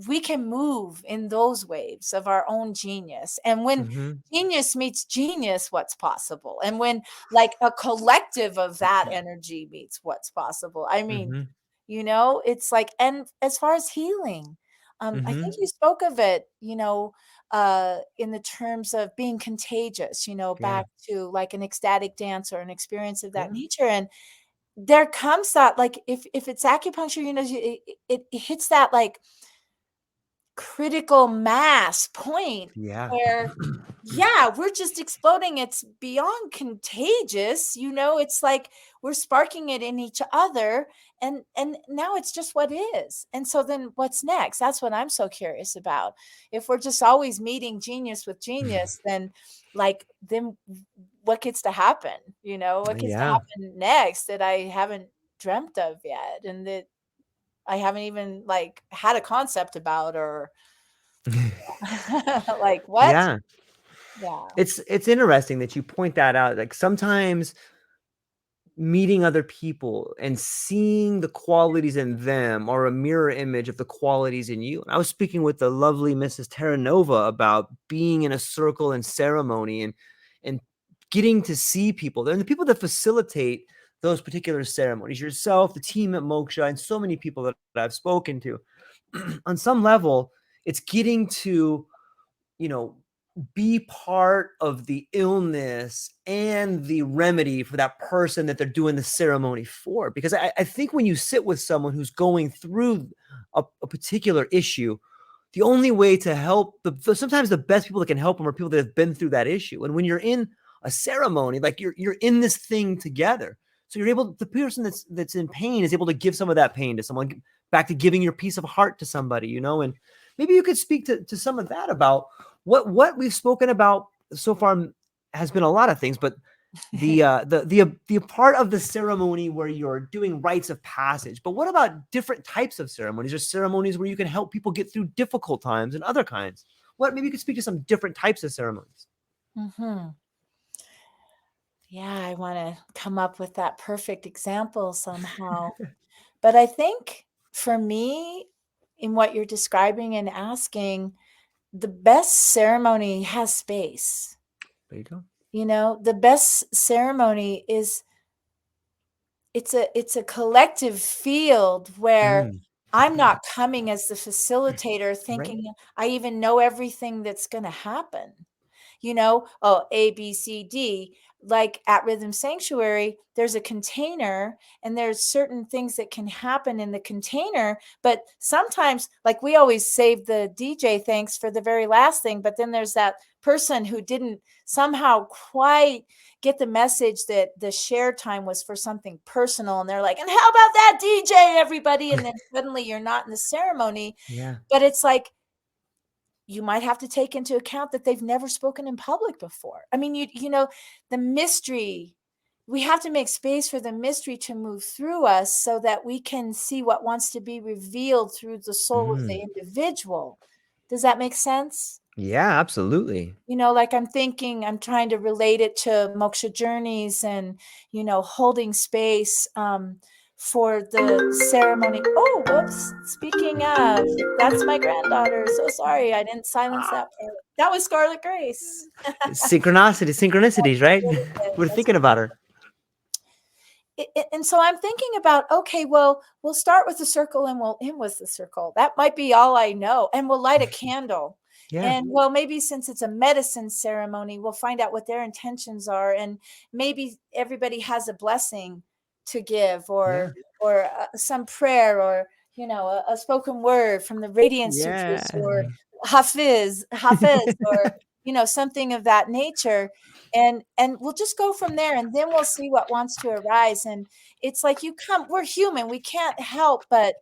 we can move in those waves of our own genius. And when Mhm. genius meets genius, what's possible? And when like a collective of that energy meets what's possible. I mean, Mhm. it's like, and as far as healing, I think Mhm. you spoke of it, in the terms of being contagious, Yeah. back to like an ecstatic dance or an experience of that Yeah. nature. And there comes that, like, if it's acupuncture, it hits that like critical mass point Yeah. where, yeah, we're just exploding. It's beyond contagious, it's like we're sparking it in each other, and now it's just what is. And so then what's next? That's what I'm so curious about. If we're just always meeting genius with genius, then what gets to happen? What gets to Yeah. happen next that I haven't dreamt of yet, and that I haven't even like had a concept about, or like what? Yeah. Yeah. It's interesting that you point that out. Like, sometimes meeting other people and seeing the qualities in them are a mirror image of the qualities in you. And I was speaking with the lovely Mrs. Terranova about being in a circle and ceremony, and getting to see people and the people that facilitate those particular ceremonies, yourself, the team at Moksha, and so many people that I've spoken to. On some level, it's getting to, you know, be part of the illness and the remedy for that person that they're doing the ceremony for. Because I think when you sit with someone who's going through a particular issue, the only way to help sometimes the best people that can help them are people that have been through that issue. And when you're in a ceremony, like, you're in this thing together. So you're able, the person that's in pain is able to give some of that pain to someone, back to giving your piece of heart to somebody, you know. And maybe you could speak to some of that about what we've spoken about so far has been a lot of things, but the part of the ceremony where you're doing rites of passage. But what about different types of ceremonies or ceremonies where you can help people get through difficult times and other kinds? What, maybe you could speak to some different types of ceremonies. Yeah, I want to come up with that perfect example somehow. But I think for me, in what you're describing and asking, the best ceremony has space. There you go. You know, the best ceremony is it's a collective field where I'm not coming as the facilitator Right. thinking I even know everything that's going to happen. You know, oh, A, B, C, D. Like at Rhythm Sanctuary, there's a container and there's certain things that can happen in the container. But sometimes, like we always save the DJ thanks for the very last thing. But then there's that person who didn't somehow quite get the message that the share time was for something personal. And they're like, and how about that DJ, everybody? And then suddenly you're not in the ceremony. Yeah. But it's like, you might have to take into account that they've never spoken in public before. I mean, you know, the mystery, we have to make space for the mystery to move through us so that we can see what wants to be revealed through the soul of the individual. Does that make sense? Yeah, absolutely. You know, like I'm thinking, I'm trying to relate it to moksha journeys and, you know, holding space for the ceremony. Oh, whoops. Speaking of, that's my granddaughter. So sorry, I didn't silence that part. That was Scarlet Grace. Synchronicities, right? We're That's thinking about her. and so I'm thinking about, okay, well, we'll start with the circle and we'll end with the circle. That might be all I know. And we'll light a candle. Yeah. And well, maybe since it's a medicine ceremony, we'll find out what their intentions are. And maybe everybody has a blessing to give Yeah. or some prayer or, you know, a spoken word from the radiant Yeah. sutras or hafiz or, you know, something of that nature. And we'll just go from there and then we'll see what wants to arise. And it's like we're human, we can't help but,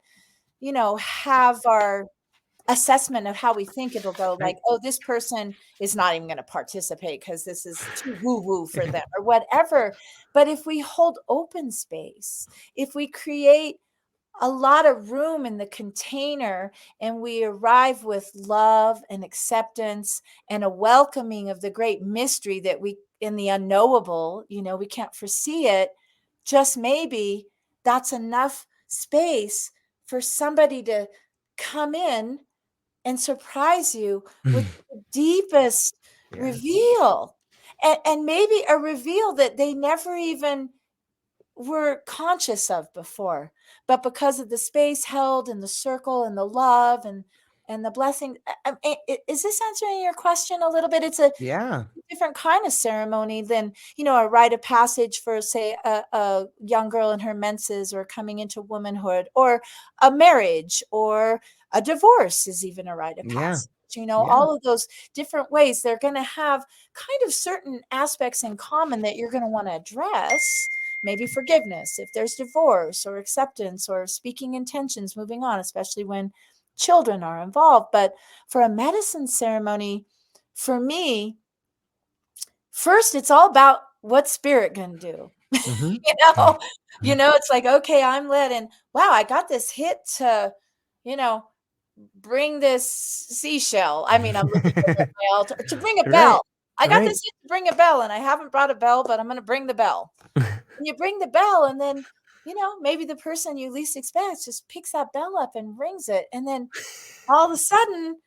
you know, have our assessment of how we think it'll go, like, Right. oh, this person is not even going to participate because this is too woo woo for them or whatever. But if we hold open space, if we create a lot of room in the container and we arrive with love and acceptance and a welcoming of the great mystery that we in the unknowable, you know, we can't foresee it, just maybe that's enough space for somebody to come in and surprise you with the deepest Yeah. reveal, and maybe a reveal that they never even were conscious of before, but because of the space held and the circle and the love and the blessing. Is this answering your question a little bit? It's a Yeah. different kind of ceremony than, you know, a rite of passage for, say, a young girl in her menses or coming into womanhood, or a marriage, or a divorce is even a rite of Yeah. passage. You know, Yeah. all of those different ways, they're going to have kind of certain aspects in common that you're going to want to address. Maybe forgiveness if there's divorce, or acceptance, or speaking intentions, moving on, especially when children are involved. But for a medicine ceremony, for me, first, it's all about what spirit can do. You know, it's like, okay, I'm led, and wow, I got this hit to, you know, bring this seashell. I mean, I'm looking over at my altar to bring a Right. bell. I got Right. this hit to bring a bell, and I haven't brought a bell, but I'm going to bring the bell. And you bring the bell, and then, you know, maybe the person you least expect just picks that bell up and rings it, and then all of a sudden,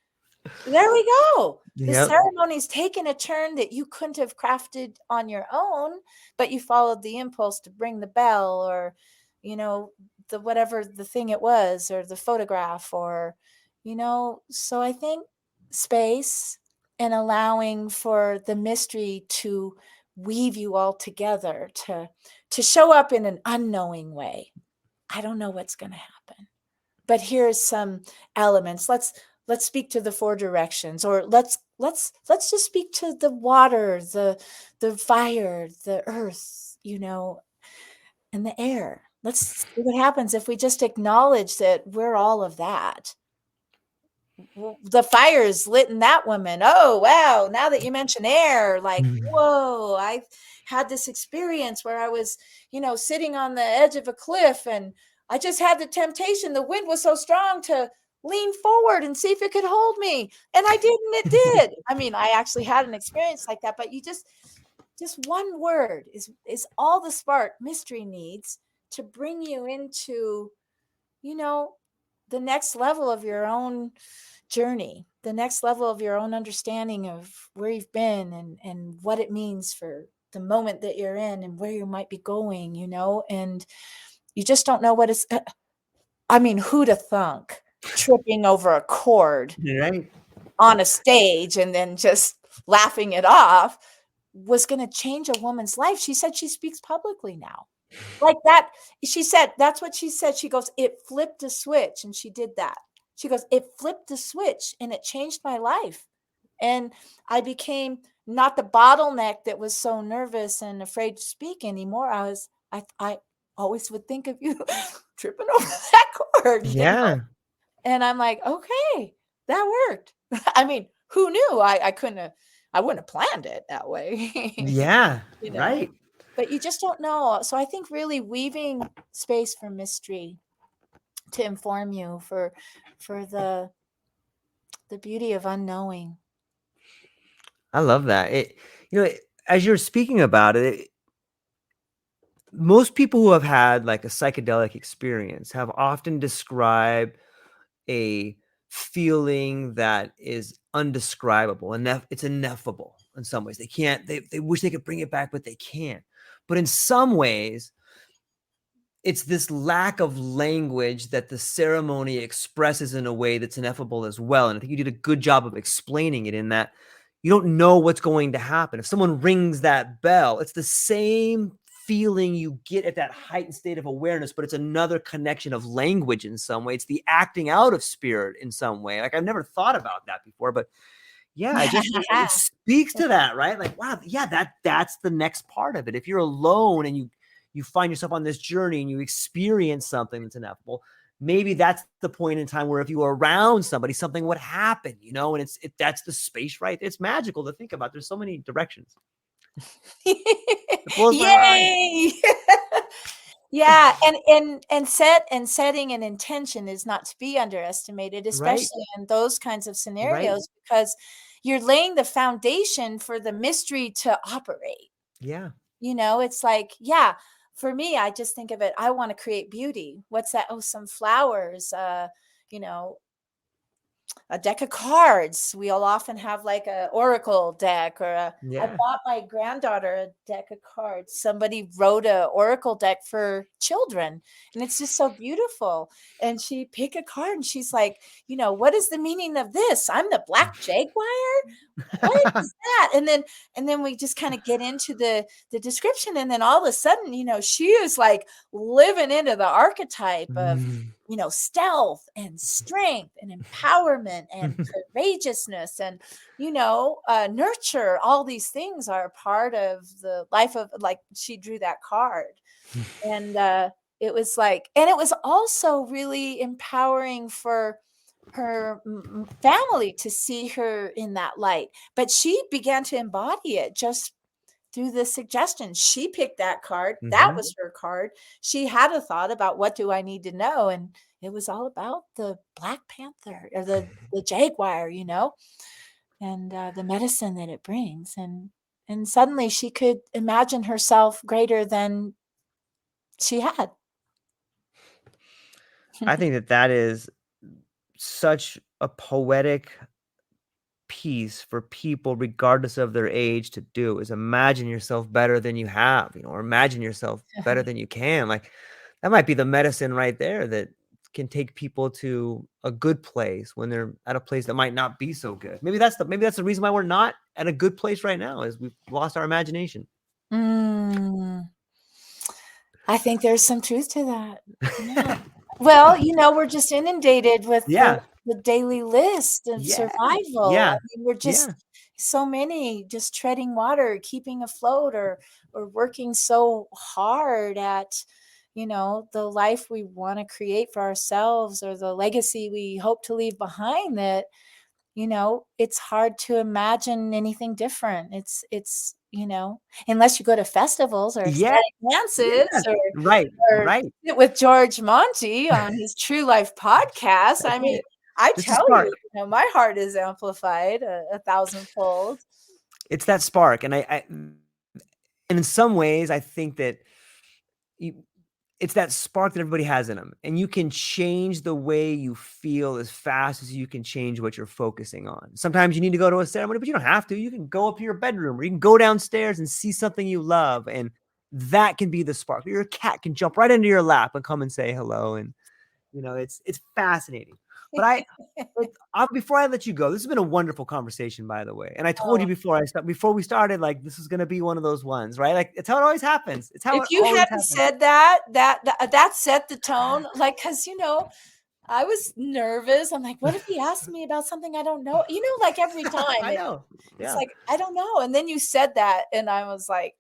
there we go. The Yep. ceremony's taken a turn that you couldn't have crafted on your own, but you followed the impulse to bring the bell, or, you know, the whatever the thing it was, or the photograph, or, you know. So I think space and allowing for the mystery to weave you all together, to show up in an unknowing way. I don't know what's going to happen, but here's some elements. Let's speak to the four directions, or let's just speak to the water, the fire, the earth, you know, and the air. let's see what happens if we just acknowledge that we're all of that. The fire is lit in that woman. Oh, wow. Now that you mention air, like, whoa, I had this experience where I was, sitting on the edge of a cliff, and I just had the temptation. The wind was so strong to lean forward and see if it could hold me. And I did, and it did. I mean, I actually had an experience like that, but you just one word is all the spark mystery needs to bring you into, you know, the next level of your own journey, the next level of your own understanding of where you've been and what it means for the moment that you're in and where you might be going, and you just don't know what it's. I mean, who'd have thunk tripping over a cord Right. on a stage and then just laughing it off was going to change a woman's life. She said she speaks publicly now. Like that. She said, that's what she said. She goes, it flipped a switch. And she did that. She goes, it flipped the switch and it changed my life. And I became not the bottleneck that was so nervous and afraid to speak anymore. I always would think of you tripping over that cord, Yeah. And I'm like, okay, that worked. I mean, who knew? I wouldn't have planned it that way. Yeah. you know, Right. but you just don't know. So I think really weaving space for mystery to inform you for the beauty of unknowing. I love that. As you're speaking about it, most people who have had like a psychedelic experience have often described a feeling that is undescribable and it's ineffable in some ways. They wish they could bring it back, but they can't. But in some ways, it's this lack of language that the ceremony expresses in a way that's ineffable as well. And I think you did a good job of explaining it in that you don't know what's going to happen. If someone rings that bell, it's the same feeling you get at that heightened state of awareness, but it's another connection of language in some way. It's the acting out of spirit in some way. Like I've never thought about that before, but yeah, it speaks to that, right? Like, wow, yeah, that's the next part of it. If you're alone and you find yourself on this journey and you experience something that's ineffable, maybe that's the point in time where if you were around somebody, something would happen, and that's the space, right? It's magical to think about. There's so many directions. It blows my mind. Yay! Yeah, and setting an intention is not to be underestimated, Right. especially in those kinds of Right. scenarios, because you're laying the foundation for the mystery to operate. Yeah. It's like, yeah, for me, I just think of it, I want to create beauty. What's that? Oh, some flowers, you know, a deck of cards. We'll often have like a oracle deck I Yeah. bought my granddaughter a deck of cards. Somebody wrote a oracle deck for children, and it's just so beautiful. And she picked a card and she's like, what is the meaning of this? I'm the black jaguar. What is that? And then we just kind of get into the description, and then all of a sudden, she is like living into the archetype of stealth and strength and empowerment and courageousness and nurture. All these things are part of the life of, like, she drew that card. And it was like, and it was also really empowering for her family to see her in that light, but she began to embody it just through the suggestions. She picked that card. That was her card. She had a thought about, what do I need to know? And it was all about the Black Panther or the jaguar, and the medicine that it brings. And suddenly she could imagine herself greater than she had. I think that is such a poetic piece for people, regardless of their age, to do, is imagine yourself better than you have, or imagine yourself better than you can. Like that might be the medicine right there that can take people to a good place when they're at a place that might not be so good. Maybe that's the reason why we're not at a good place right now, is we've lost our imagination. Mm, I think there's some truth to that. Yeah. Well, we're just inundated with the Yeah. the daily list of Yeah. survival. I Yeah. mean, we're just Yeah. so many just treading water, keeping afloat, or working so hard at, the life we want to create for ourselves, or the legacy we hope to leave behind, that it's hard to imagine anything different. It's unless you go to festivals or Yeah. ecstatic dances, Yes. or Right. Right. sit with George Monty on his True Life podcast. That's I mean, it. I It's a tell spark. you, my heart is amplified a thousandfold. It's that spark. And in some ways, I think that you, it's that spark that everybody has in them, and you can change the way you feel as fast as you can change what you're focusing on. Sometimes you need to go to a ceremony, but you don't have to. You can go up to your bedroom, or you can go downstairs and see something you love, and that can be the spark. Your cat can jump right into your lap and come and say hello, and it's fascinating. But before I let you go, this has been a wonderful conversation, by the way. And I told Oh, you before we started, like, this is going to be one of those ones, right? Like, it's how it always happens. It's how if it you always hadn't happens. said that set the tone, like, because I was nervous. I'm like, what if he asks me about something I don't know? Like every time I know. it's Yeah. like, I don't know. And then you said that, and I was like,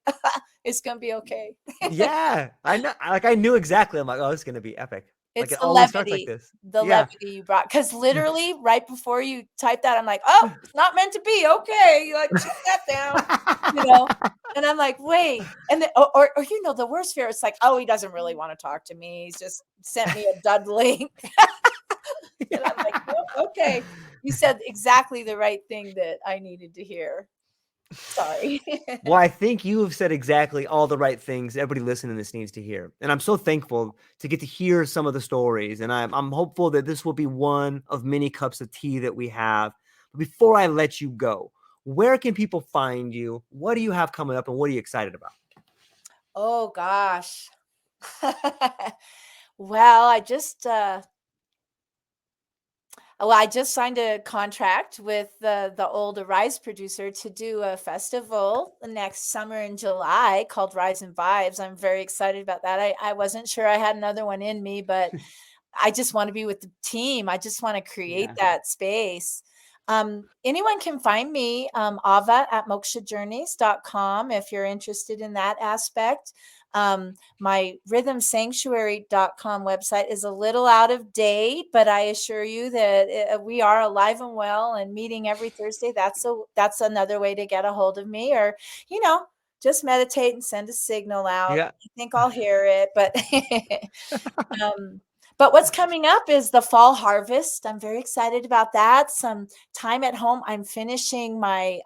it's gonna be okay. Yeah. I know. I knew exactly. I'm like, oh, it's going to be epic. Like, It's it always starts like this. the Yeah. levity you brought. Because literally, right before you typed that, I'm like, oh, it's not meant to be. Okay, like, shut that down, you know. And I'm like, wait. And then, or the worst fear, it's like, oh, he doesn't really want to talk to me. He's just sent me a dud link. And I'm like, nope, okay. You said exactly the right thing that I needed to hear. Sorry. Well, I think you have said exactly all the right things everybody listening to this needs to hear. And I'm so thankful to get to hear some of the stories. And I'm hopeful that this will be one of many cups of tea that we have. But before I let you go, where can people find you? What do you have coming up, and what are you excited about? Oh gosh. Well, I just signed a contract with the old Arise producer to do a festival next summer in July called Rise and Vibes. I'm very excited about that. I wasn't sure I had another one in me, but I just want to be with the team. I just want to create Yeah. that space. Anyone can find me, Ava at mokshajourneys.com, if you're interested in that aspect. My rhythmsanctuary.com website is a little out of date, but I assure you that we are alive and well and meeting every Thursday. That's another way to get a hold of me, or, just meditate and send a signal out. Yeah. I think I'll hear it, but um, but what's coming up is the fall harvest. I'm very excited about that. Some time at home. I'm finishing my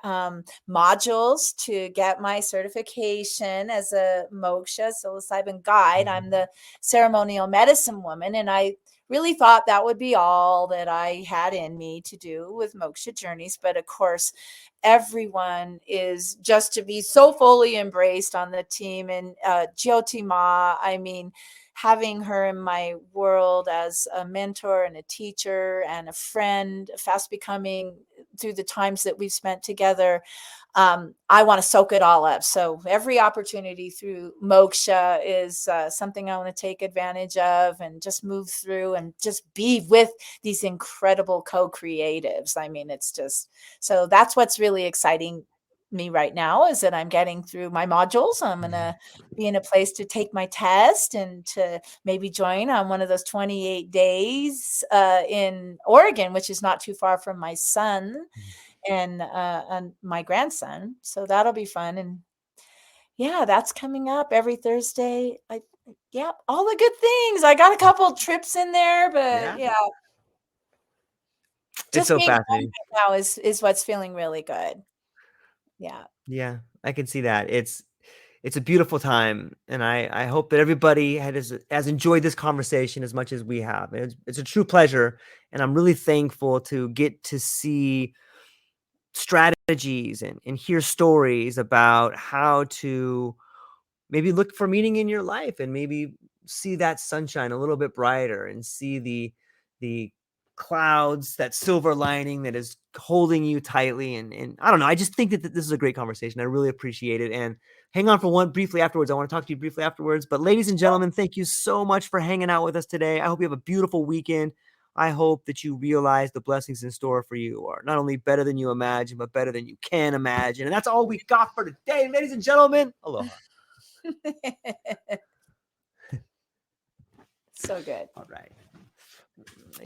modules to get my certification as a moksha psilocybin guide. I'm the ceremonial medicine woman, and I really thought that would be all that I had in me to do with moksha journeys. But of course, everyone is just to be so fully embraced on the team. And Jyoti Ma, I mean, having her in my world as a mentor and a teacher and a friend, fast becoming through the times that we've spent together. I want to soak it all up. So every opportunity through moksha is something I want to take advantage of and just move through and just be with these incredible co-creatives. I mean, it's just, so that's what's really exciting me right now, is that I'm getting through my modules. I'm going to be in a place to take my test and to maybe join on one of those 28 days in Oregon, which is not too far from my son and my grandson. So that'll be fun. And yeah, that's coming up every Thursday. Yeah, all the good things. I got a couple trips in there, but Yeah. yeah, It's just so being home fascinating. right now is what's feeling really good. Yeah. Yeah, I can see that. It's a beautiful time, and I hope that everybody has enjoyed this conversation as much as we have. It's a true pleasure, and I'm really thankful to get to see strategies and hear stories about how to maybe look for meaning in your life, and maybe see that sunshine a little bit brighter, and see the clouds, that silver lining that is holding you tightly. And I don't know, I just think that this is a great conversation. I really appreciate it. And hang on for one briefly afterwards. I want to talk to you briefly afterwards. But ladies and gentlemen, thank you so much for hanging out with us today. I hope you have a beautiful weekend. I hope that you realize the blessings in store for you are not only better than you imagine, but better than you can imagine. And that's all we got for today, ladies and gentlemen. Aloha. So good. All right.